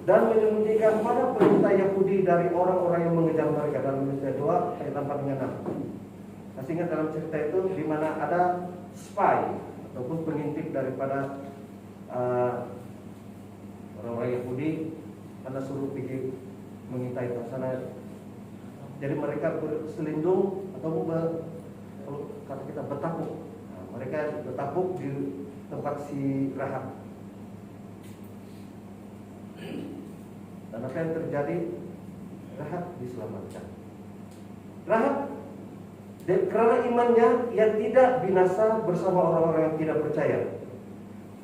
dan menyembunyikan pada perintah Yahudi dari orang-orang yang mengejar mereka. Dalam Yesaya 2 ayat 4 hingga 6. Masih ingat dalam cerita itu di mana ada spy ataupun pengintip daripada orang-orang Yahudi, karena suruh pergi mengintai sana. Jadi mereka berselindung atau kalau kata kita bertapuk. Nah, mereka bertapuk di tempat si Rahab. Dan apa yang terjadi? Rahab diselamatkan. Rahab karena imannya ia tidak binasa bersama orang-orang yang tidak percaya,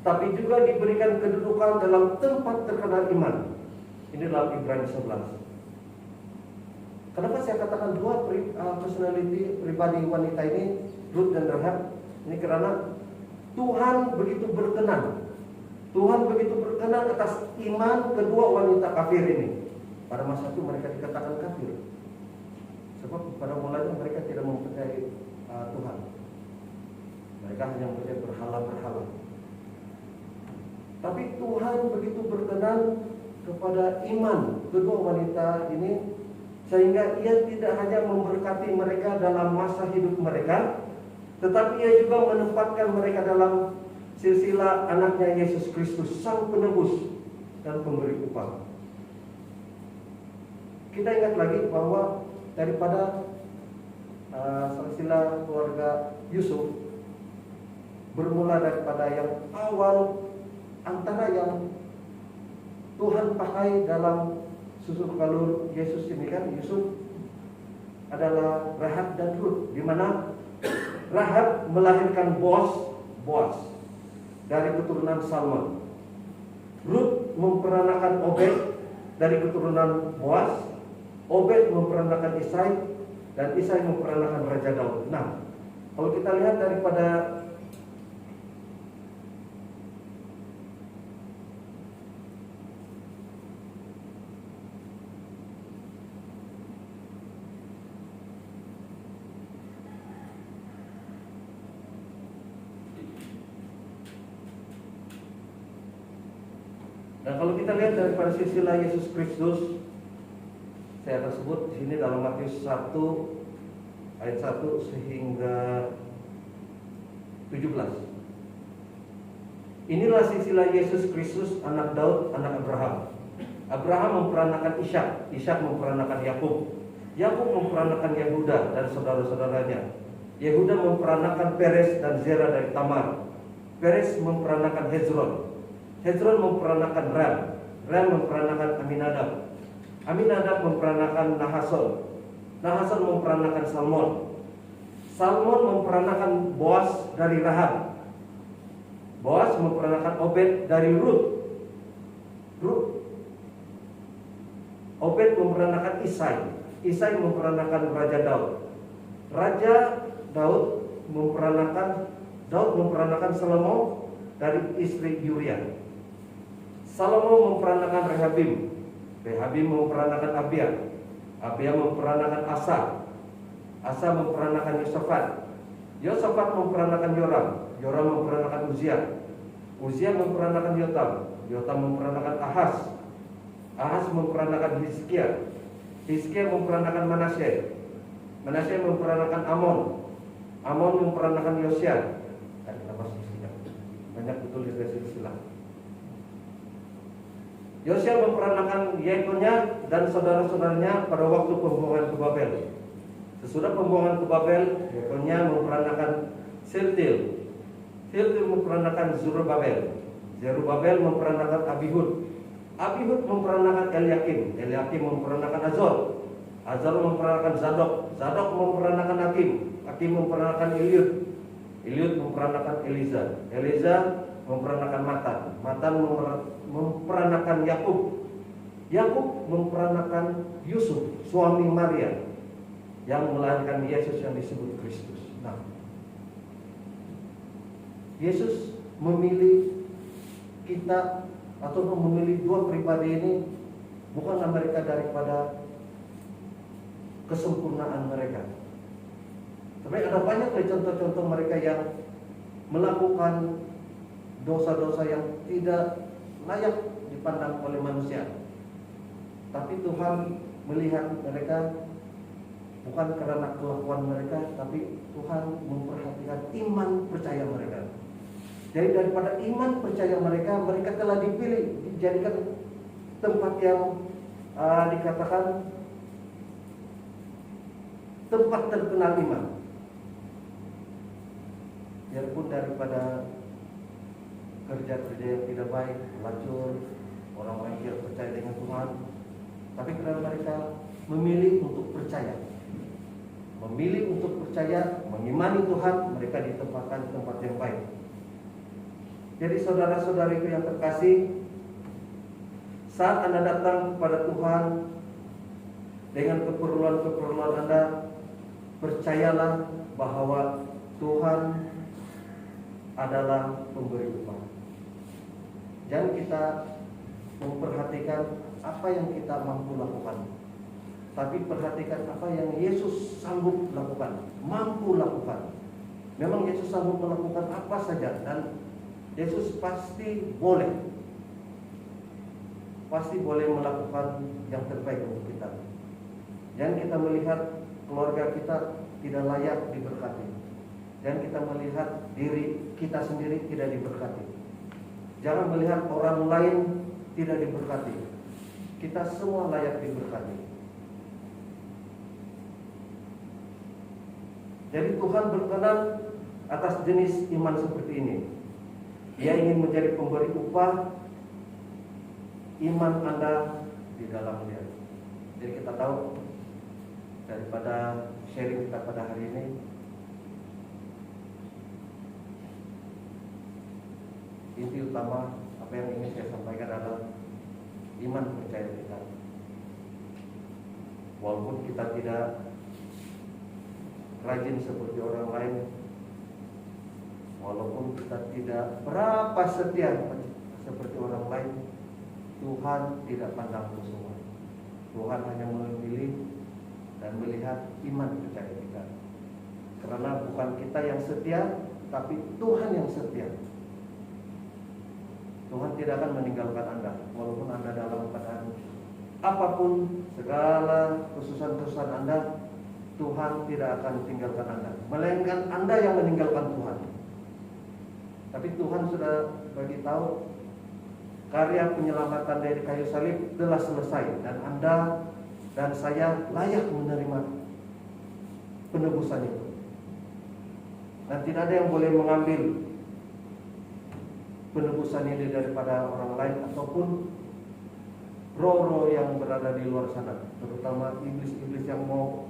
tapi juga diberikan kedudukan dalam tempat terkenal iman. Ini dalam Ibrani 11. Kenapa saya katakan dua personality pribadi wanita ini, Ruth dan Rahab? Ini karena Tuhan begitu berkenan. Tuhan begitu berkenan atas iman kedua wanita kafir ini. Pada masa itu mereka dikatakan kafir. Sebab pada mulanya mereka tidak mempercayai Tuhan. Mereka hanya mempercayai berhala-berhala. Tapi Tuhan begitu berkenan kepada iman kedua wanita ini, sehingga Ia tidak hanya memberkati mereka dalam masa hidup mereka, tetapi Ia juga menempatkan mereka dalam silsilah anaknya Yesus Kristus, Sang Penebus dan Pemberi upah. Kita ingat lagi bahwa daripada silsilah keluarga Yusuf bermula daripada yang awal, antara yang Tuhan pakai dalam susun kalur Yesus ini kan, Yusuf adalah Rahab dan Rut, di mana Rahab melahirkan Boaz dari keturunan Salmon. Rut memperanakan Obed dari keturunan Boaz. Obed memperanakan Isai, dan Isai memperanakan Raja Daud. Nah, kalau kita lihat daripada kalau kita lihat daripada silsilah Yesus Kristus, saya akan sebut di sini dalam Matius 1 ayat 1 sehingga 17. Inilah silsilah Yesus Kristus, anak Daud, anak Abraham. Abraham memperanakan Ishak, Ishak memperanakan Yakub, Yakub memperanakan Yehuda dan saudara-saudaranya. Yehuda memperanakan Peres dan Zera dari Tamar. Peres memperanakan Hezron, Hezron memperanakan Ram, Ram memperanakan Aminadab, Aminadab memperanakan Nahason, Nahason memperanakan Salmon, Salmon memperanakan Boaz dari Rahab, Boaz memperanakan Obed dari Rut, Obed memperanakan Isai, Isai memperanakan Raja Daud, Raja Daud memperanakan Salomo dari istri Uriah. Salomo memperanakan Rehabim, Rehabim memperanakan Abia, Abia memperanakan Asa, Asa memperanakan Yosafat, Yosafat memperanakan Yoram, Yoram memperanakan Uzia, Uzia memperanakan Yotam, Yotam memperanakan Ahaz, Ahaz memperanakan Hizkia, Hizkia memperanakan Manasye, Manasye memperanakan Amon, Amon memperanakan Yosia. Banyak betul di silsilah. Yosia memperanakan Yekonia dan saudara-saudaranya pada waktu pembuangan ke Babel. Sesudah pembuangan ke Babel, Yekonia memperanakan Shealtiel, Shealtiel memperanakan Zerubabel, Zerubabel memperanakan Abihud, Abihud memperanakan Eliakim, Eliakim memperanakan Azor, Azor memperanakan Zadok, Zadok memperanakan Hakim, Hakim memperanakan Eliud, Eliud memperanakan Eliza, Eliza memperanakan Matan, Matan memperanakan Yakub, Yakub memperanakan Yusuf, suami Maria, yang melahirkan Yesus yang disebut Kristus. Nah, Yesus memilih kita atau memilih dua pribadi ini bukanlah mereka daripada kesempurnaan mereka. Tapi ada banyak contoh-contoh mereka yang melakukan dosa-dosa yang tidak layak dipandang oleh manusia. Tapi Tuhan melihat mereka bukan karena kelakuan mereka, tapi Tuhan memperhatikan iman percaya mereka. Jadi daripada iman percaya mereka, mereka telah dipilih, dijadikan tempat yang dikatakan tempat terkenal iman. Biarpun daripada kerja-kerja yang tidak baik, pelacur, orang-orang yang tidak percaya dengan Tuhan, tapi karena mereka memilih untuk percaya, memilih untuk percaya, mengimani Tuhan, mereka ditempatkan di tempat yang baik. Jadi saudara-saudariku yang terkasih, saat Anda datang kepada Tuhan dengan keperluan-keperluan Anda, percayalah bahwa Tuhan adalah pemberi upah. Jangan kita memperhatikan apa yang kita mampu lakukan, tapi perhatikan apa yang Yesus sanggup lakukan, mampu lakukan. Memang Yesus sanggup melakukan apa saja, dan Yesus pasti boleh melakukan yang terbaik untuk kita. Jangan kita melihat keluarga kita tidak layak diberkati, dan kita melihat diri kita sendiri tidak diberkati. Jangan melihat orang lain tidak diberkati. Kita semua layak diberkati. Jadi Tuhan berkenan atas jenis iman seperti ini. Dia ingin menjadi pemberi upah iman Anda di dalam Dia. Jadi kita tahu daripada sharing kita pada hari ini, inti utama apa yang ingin saya sampaikan adalah iman percaya kita. Walaupun kita tidak rajin seperti orang lain, walaupun kita tidak berapa setia seperti orang lain, Tuhan tidak pandang semua. Tuhan hanya memilih dan melihat iman percaya kita. Karena bukan kita yang setia, tapi Tuhan yang setia. Tuhan tidak akan meninggalkan Anda, walaupun Anda dalam keadaan apapun, segala kesusahan-kesusahan Anda, Tuhan tidak akan tinggalkan Anda, melainkan Anda yang meninggalkan Tuhan. Tapi Tuhan sudah bagi tahu karya penyelamatan dari kayu salib telah selesai, dan Anda dan saya layak menerima penebusan itu. Dan tidak ada yang boleh mengambil penebusan ini daripada orang lain ataupun roh-roh yang berada di luar sana, terutama iblis-iblis yang mau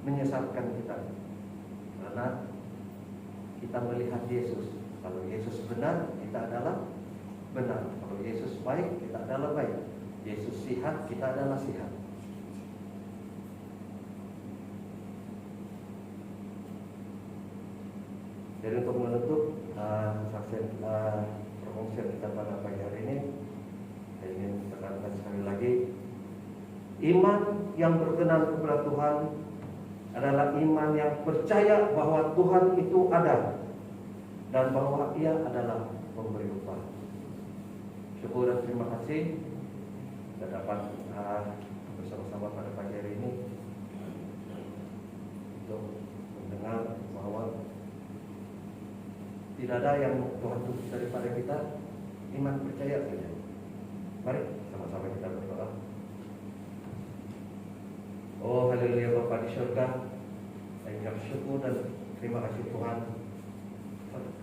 menyesatkan kita. Karena kita melihat Yesus. Kalau Yesus benar, kita adalah benar. Kalau Yesus baik, kita adalah baik. Yesus sihat, kita adalah sihat. Jadi untuk menutup perkongsian kita pada pagi hari ini, saya ingin tekankan sekali lagi, iman yang berkenan kepada Tuhan adalah iman yang percaya bahwa Tuhan itu ada dan bahwa Ia adalah pemberi upah. Syukur dan terima kasih kita dapat bersama-sama pada pagi hari ini untuk mendengar bahwa tidak ada yang Tuhan tuntut daripada kita, iman percaya saja. Mari sama-sama kita berdoa. Oh haleluya Bapa di surga, saya ucap syukur dan terima kasih Tuhan,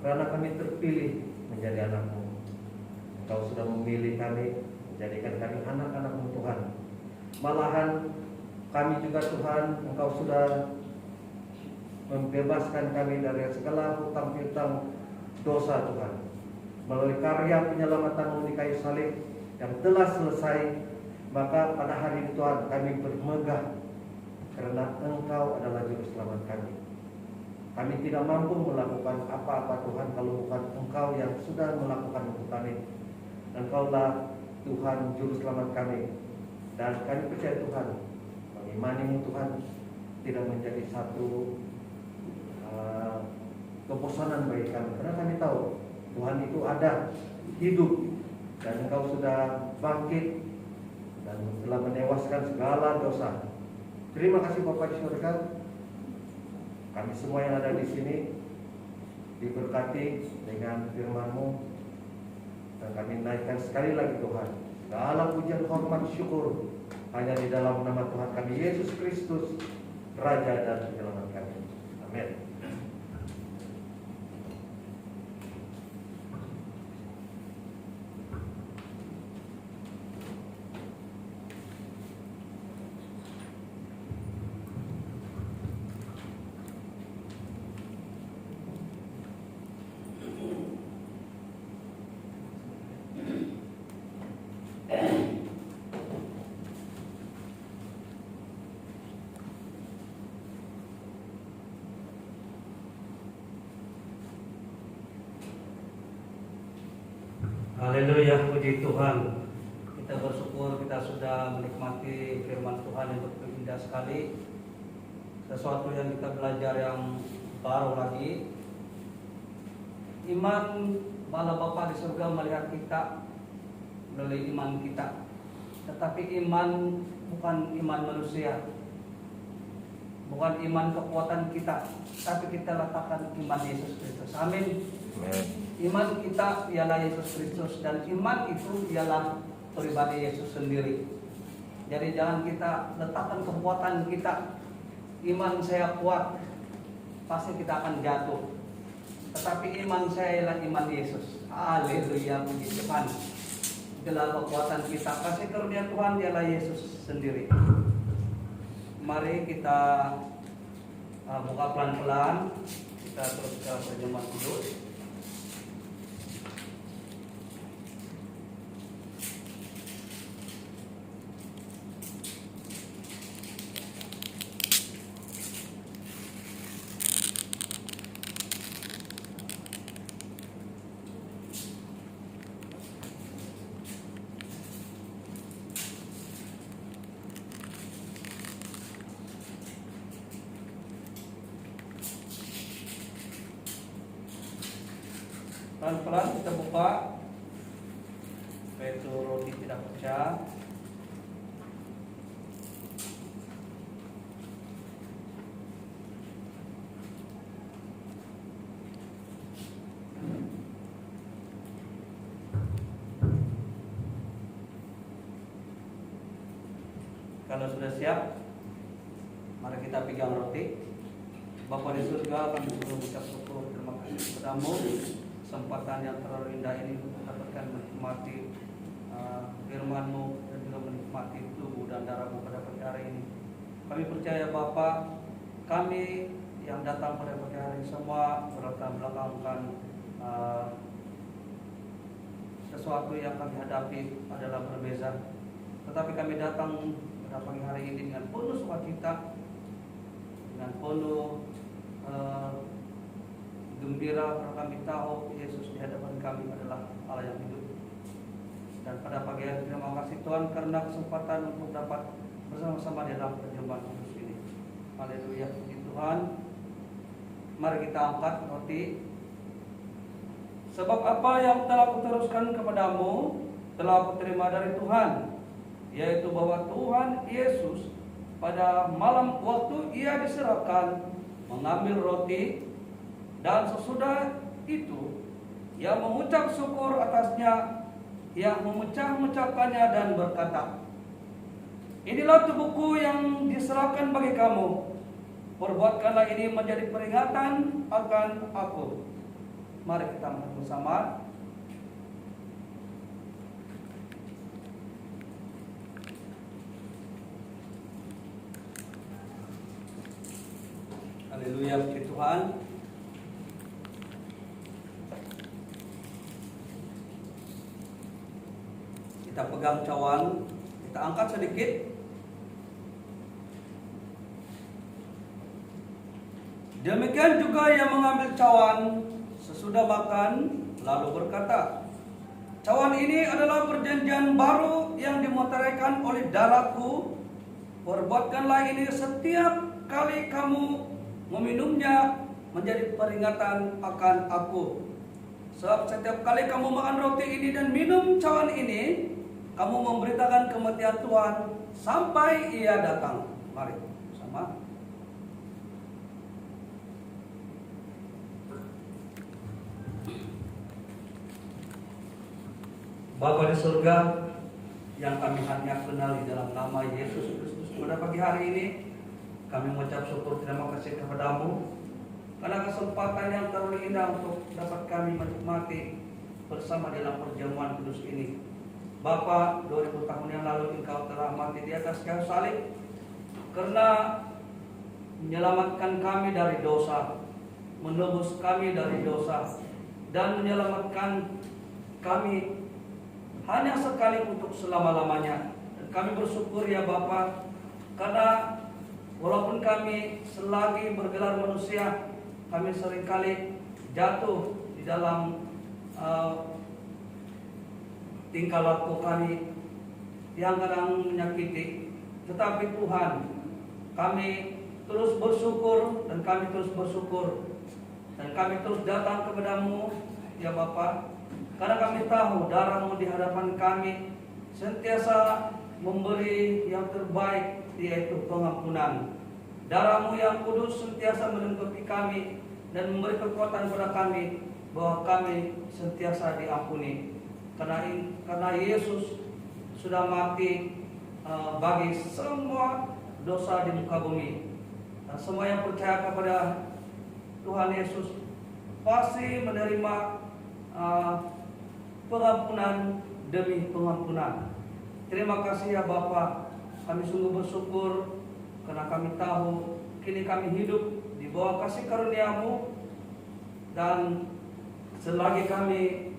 karena kami terpilih menjadi anak-Mu. Engkau sudah memilih kami, menjadikan kami anak-anak-Mu Tuhan. Malahan kami juga Tuhan, Engkau sudah membebaskan kami dari segala hutang piutang dosa Tuhan, melalui karya penyelamatan-Mu di kayu salib yang telah selesai. Maka pada hari ini Tuhan kami bermegah karena Engkau adalah juru selamat kami. Kami tidak mampu melakukan apa-apa Tuhan kalau bukan Engkau yang sudah melakukan untuk kami. Engkaulah Tuhan juru selamat kami, dan kami percaya Tuhan, mengimani-Mu Tuhan tidak menjadi satu kebosanan bagi kami, karena kami tahu Tuhan itu ada, hidup, dan Engkau sudah bangkit dan telah menewaskan segala dosa. Terima kasih Bapa di surga. Kami semua yang ada di sini diberkati dengan firman-Mu, dan kami naikkan sekali lagi Tuhan segala pujian, hormat, syukur hanya di dalam nama Tuhan kami Yesus Kristus, Raja dan Penyelamat kami. Amin. Haleluya, puji Tuhan. Kita bersyukur bersyukur kita sudah menikmati firman Tuhan yang begitu indah sekali. Sesuatu yang kita belajar yang baru lagi. Iman Allah Bapa di surga melihat kita melalui iman kita. Tetapi iman bukan iman manusia, bukan iman kekuatan kita, tapi kita letakkan iman Yesus Kristus. Amin. Iman kita ialah Yesus Kristus, dan iman itu ialah pribadi Yesus sendiri. Jadi jangan kita letakkan kekuatan kita. Iman saya kuat, pasti kita akan jatuh. Tetapi iman saya ialah iman Yesus. Haleluya, puji Tuhan. Itulah kekuatan kita. Kasih karunia Tuhan ialah Yesus sendiri. Mari kita buka pelan-pelan. Kita terus ke perjamuan kudus. Pelan-pelan kita buka, supaya itu roti tidak pecah. Kalau sudah siap, mari kita pegang roti. Bapa di surga, kami mengucap syukur, terima kasih kepadamu kesempatan yang terlalu indah ini untuk mendapatkan menikmati firman-Mu dan juga menikmati tubuh dan darah-Mu pada pagi hari ini. Kami percaya Bapa, kami yang datang pada pagi hari semua berlatar belakangkan sesuatu yang kami hadapi adalah berbeza. Tetapi kami datang pada pagi hari ini dengan penuh sukacita, dengan penuh gembira, karena kami tahu Yesus di hadapan kami adalah Allah yang hidup. Dan pada pagi hari terima kasih Tuhan karena kesempatan untuk dapat bersama-sama dalam perjamuan kudus ini. Haleluya, puji Tuhan. Mari kita angkat roti. Sebab apa yang telah kuteruskan kepadamu telah kuterima dari Tuhan, yaitu bahwa Tuhan Yesus pada malam waktu ia diserahkan mengambil roti, dan sesudah itu ia mengucap syukur atasnya, ia memecah-mecahkannya dan berkata, inilah tubuhku yang diserahkan bagi kamu, perbuatkanlah ini menjadi peringatan akan aku. Mari kita makan bersama. Haleluya, puji Tuhan. Kita pegang cawan, kita angkat sedikit. Demikian juga yang mengambil cawan sesudah makan, lalu berkata, cawan ini adalah perjanjian baru yang dimeteraikan oleh darahku. Perbuatkanlah ini setiap kali kamu meminumnya menjadi peringatan akan aku. Sebab setiap kali kamu makan roti ini dan minum cawan ini, kamu memberitakan kematian Tuhan sampai ia datang. Mari sama. Bapa di surga yang kami hanya kenal di dalam nama Yesus Kristus, pada pagi hari ini kami mengucap syukur terima kasih kepadamu karena kesempatan yang terlalu indah untuk dapat kami menikmati bersama dalam perjamuan kudus ini. Bapa, 2000 tahun yang lalu Engkau telah mati di atas kayu salib karena menyelamatkan kami dari dosa, menebus kami dari dosa, dan menyelamatkan kami hanya sekali untuk selama-lamanya. Dan kami bersyukur ya Bapa, karena walaupun kami selagi bergelar manusia, kami seringkali jatuh di dalam tingkah laku kami yang kadang menyakiti. Tetapi Tuhan, kami terus bersyukur dan kami terus bersyukur. Dan kami terus datang kepadamu, ya Bapa, karena kami tahu darah-Mu di hadapan kami sentiasa memberi yang terbaik, yaitu pengampunan. Darah-Mu yang kudus sentiasa melengkapi kami dan memberi kekuatan kepada kami bahwa kami sentiasa diampuni. Karena Yesus sudah mati bagi semua dosa di muka bumi. Dan semua yang percaya kepada Tuhan Yesus pasti menerima pengampunan demi pengampunan. Terima kasih ya Bapa, kami sungguh bersyukur karena kami tahu kini kami hidup di bawah kasih karunia-Mu, dan selagi kami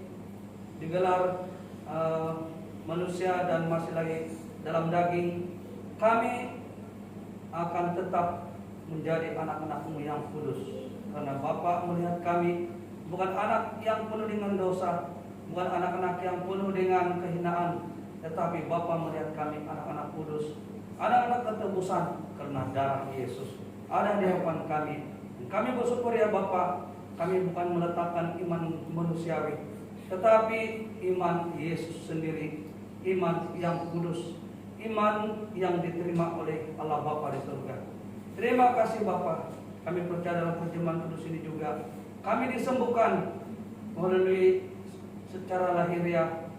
digelar manusia dan masih lagi dalam daging, kami akan tetap menjadi anak-anak-Mu yang kudus. Karena Bapa melihat kami bukan anak yang penuh dengan dosa, bukan anak-anak yang penuh dengan kehinaan, tetapi Bapa melihat kami anak-anak kudus, anak-anak ketebusan karena darah Yesus ada di hadapan kami. Dan kami bersyukur ya Bapa, kami bukan meletakkan iman manusiawi, tetapi iman Yesus sendiri, iman yang kudus, iman yang diterima oleh Allah Bapa di surga. Terima kasih Bapa. Kami percaya dalam perjamuan kudus ini juga kami disembuhkan melalui secara lahiriah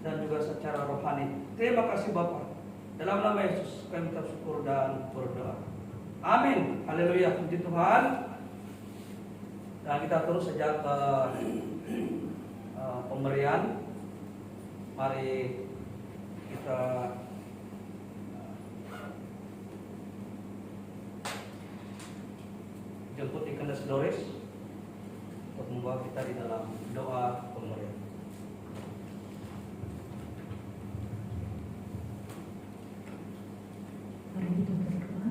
dan juga secara rohani. Terima kasih Bapa. Dalam nama Yesus kami minta syukur dan berdoa. Amin. Haleluya. Puji Tuhan. Dan kita terus saja ke pemberian. Mari kita jemput Deaconess Doris untuk membawa kita di dalam doa pemberian. Mari kita berdoa.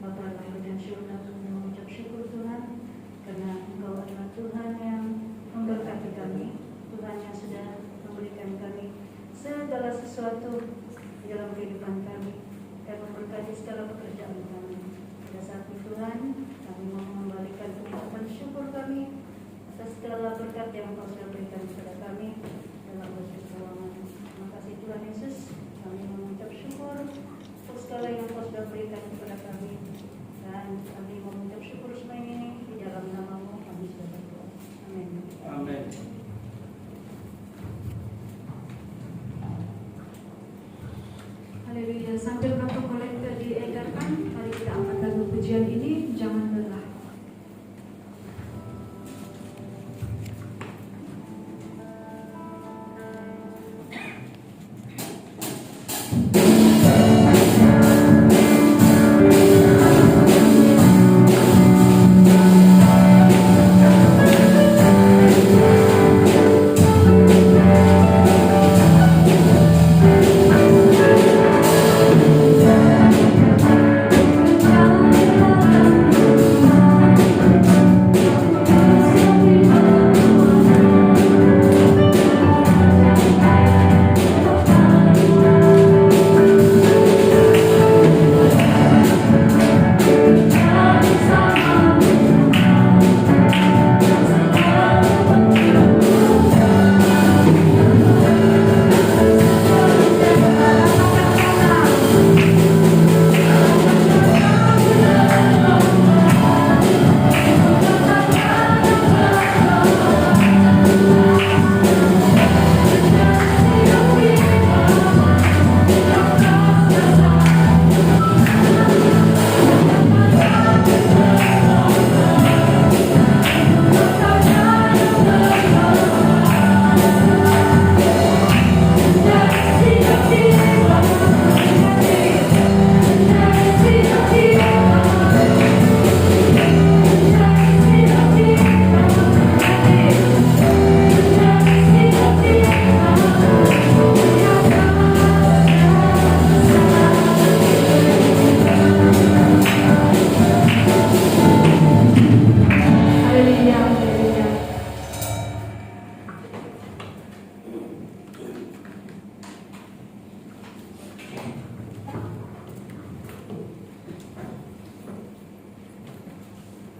Bapa lahir dan surga, kami mengucap syukur Tuhan karena Engkau adalah Tuhan yang memberkati kami, Tuhan yang sudah memberikan kami segala sesuatu di dalam kehidupan kami dan memberkati segala pekerjaan kami. Pada saat itu Tuhan, kami mau mengembalikan pengucapan syukur kami atas segala berkat yang Engkau sudah berikan kepada kami dalam proses keuangan. Terima kasih Tuhan Yesus, kami mengucap syukur untuk segala yang Engkau sudah berikan kepada kami, dan kami mengucap syukur semua ini di dalam nama-Mu kami sudah berdoa. Amin. Amin. Haleluya. Sambil kantong kolektor diedarkan, mari kita angkat lagu pujian ini, Jangan Lelah. Jangan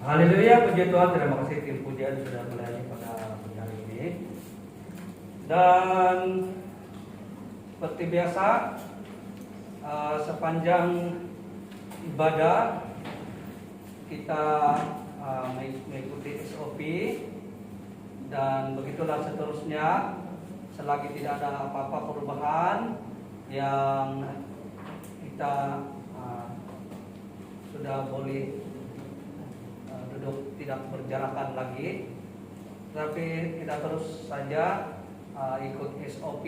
Haleluya, puji Tuhan. Terima kasih tim pujian sudah melayani pada pagi hari ini. Dan seperti biasa, sepanjang ibadah kita mengikuti SOP, dan begitulah seterusnya selagi tidak ada apa-apa perubahan yang kita sudah boleh duduk tidak berjarakan lagi, tapi kita terus saja ikut SOP,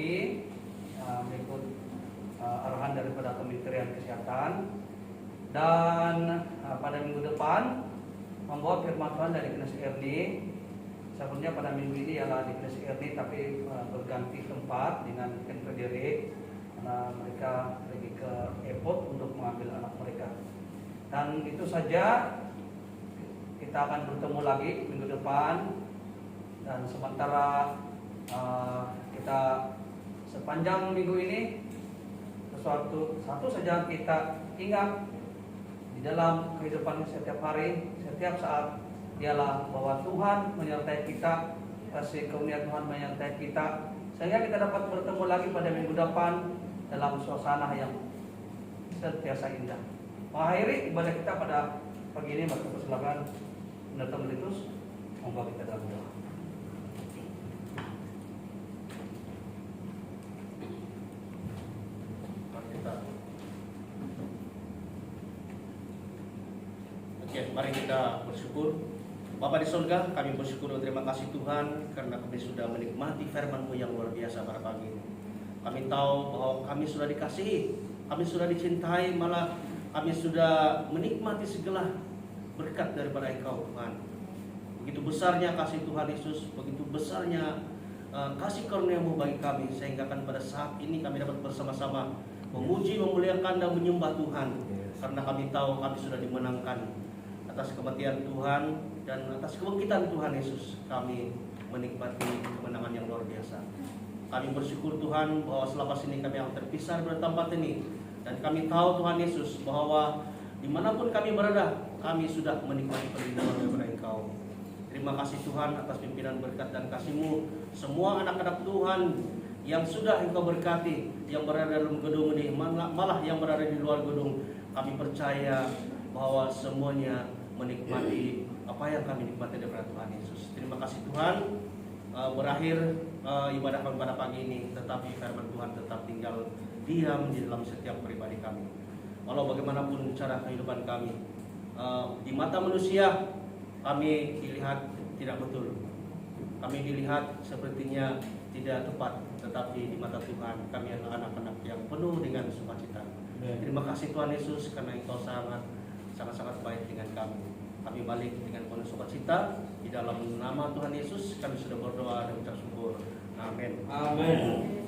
mengikut arahan daripada Kementerian Kesehatan, dan pada minggu depan membawa firman Tuhan dari Knes Erni. Sebenarnya pada minggu ini ialah di Knes Erni, tapi berganti tempat dengan Ken Frederick karena mereka pergi ke airport untuk mengambil anak mereka. Dan itu saja, kita akan bertemu lagi minggu depan. Dan sementara kita sepanjang minggu ini satu saja kita ingat di dalam kehidupan setiap hari, setiap saat, ialah bahwa Tuhan menyertai kita, kasih karunia Tuhan menyertai kita, sehingga kita dapat bertemu lagi pada minggu depan dalam suasana yang sentiasa indah. Mengakhiri ibadah kita pada pagi ini, maka persilakan Pendeta Melitus membawa kita dalam doa. Oke, mari kita bersyukur. Bapa di surga, kami bersyukur dan terima kasih Tuhan karena kami sudah menikmati firman-Mu yang luar biasa pada pagi ini. Kami tahu bahwa kami sudah dikasihi, kami sudah dicintai, malah kami sudah menikmati segala berkat daripada Engkau Tuhan. Begitu besarnya kasih Tuhan Yesus, begitu besarnya kasih karunia-Mu bagi kami, sehingga kan pada saat ini kami dapat bersama-sama memuji, memuliakan dan menyembah Tuhan. Karena kami tahu kami sudah dimenangkan atas kematian Tuhan dan atas kebangkitan Tuhan Yesus. Kami menikmati kemenangan yang luar biasa. Kami bersyukur Tuhan bahwa selepas ini kami akan terpisah dari tempat ini, dan kami tahu Tuhan Yesus bahwa dimanapun kami berada, kami sudah menikmati perlindungan daripada Engkau. Terima kasih Tuhan atas pimpinan berkat dan kasih-Mu. Semua anak-anak Tuhan yang sudah Engkau berkati, yang berada dalam gedung ini, malah yang berada di luar gedung, kami percaya bahwa semuanya menikmati apa yang kami nikmati daripada Tuhan Yesus. Terima kasih Tuhan. Berakhir ibadah kami pada pagi ini, tetapi firman Tuhan tetap tinggal diam di dalam setiap pribadi kami. Walau bagaimanapun cara kehidupan kami, di mata manusia kami dilihat tidak betul, kami dilihat sepertinya tidak tepat, tetapi di mata Tuhan kami adalah anak-anak yang penuh dengan sukacita. Terima kasih Tuhan Yesus karena Engkau sangat baik dengan kami. Kami balik dengan penuh sukacita. Di dalam nama Tuhan Yesus kami sudah berdoa dan ucap syukur. Amin. Amin.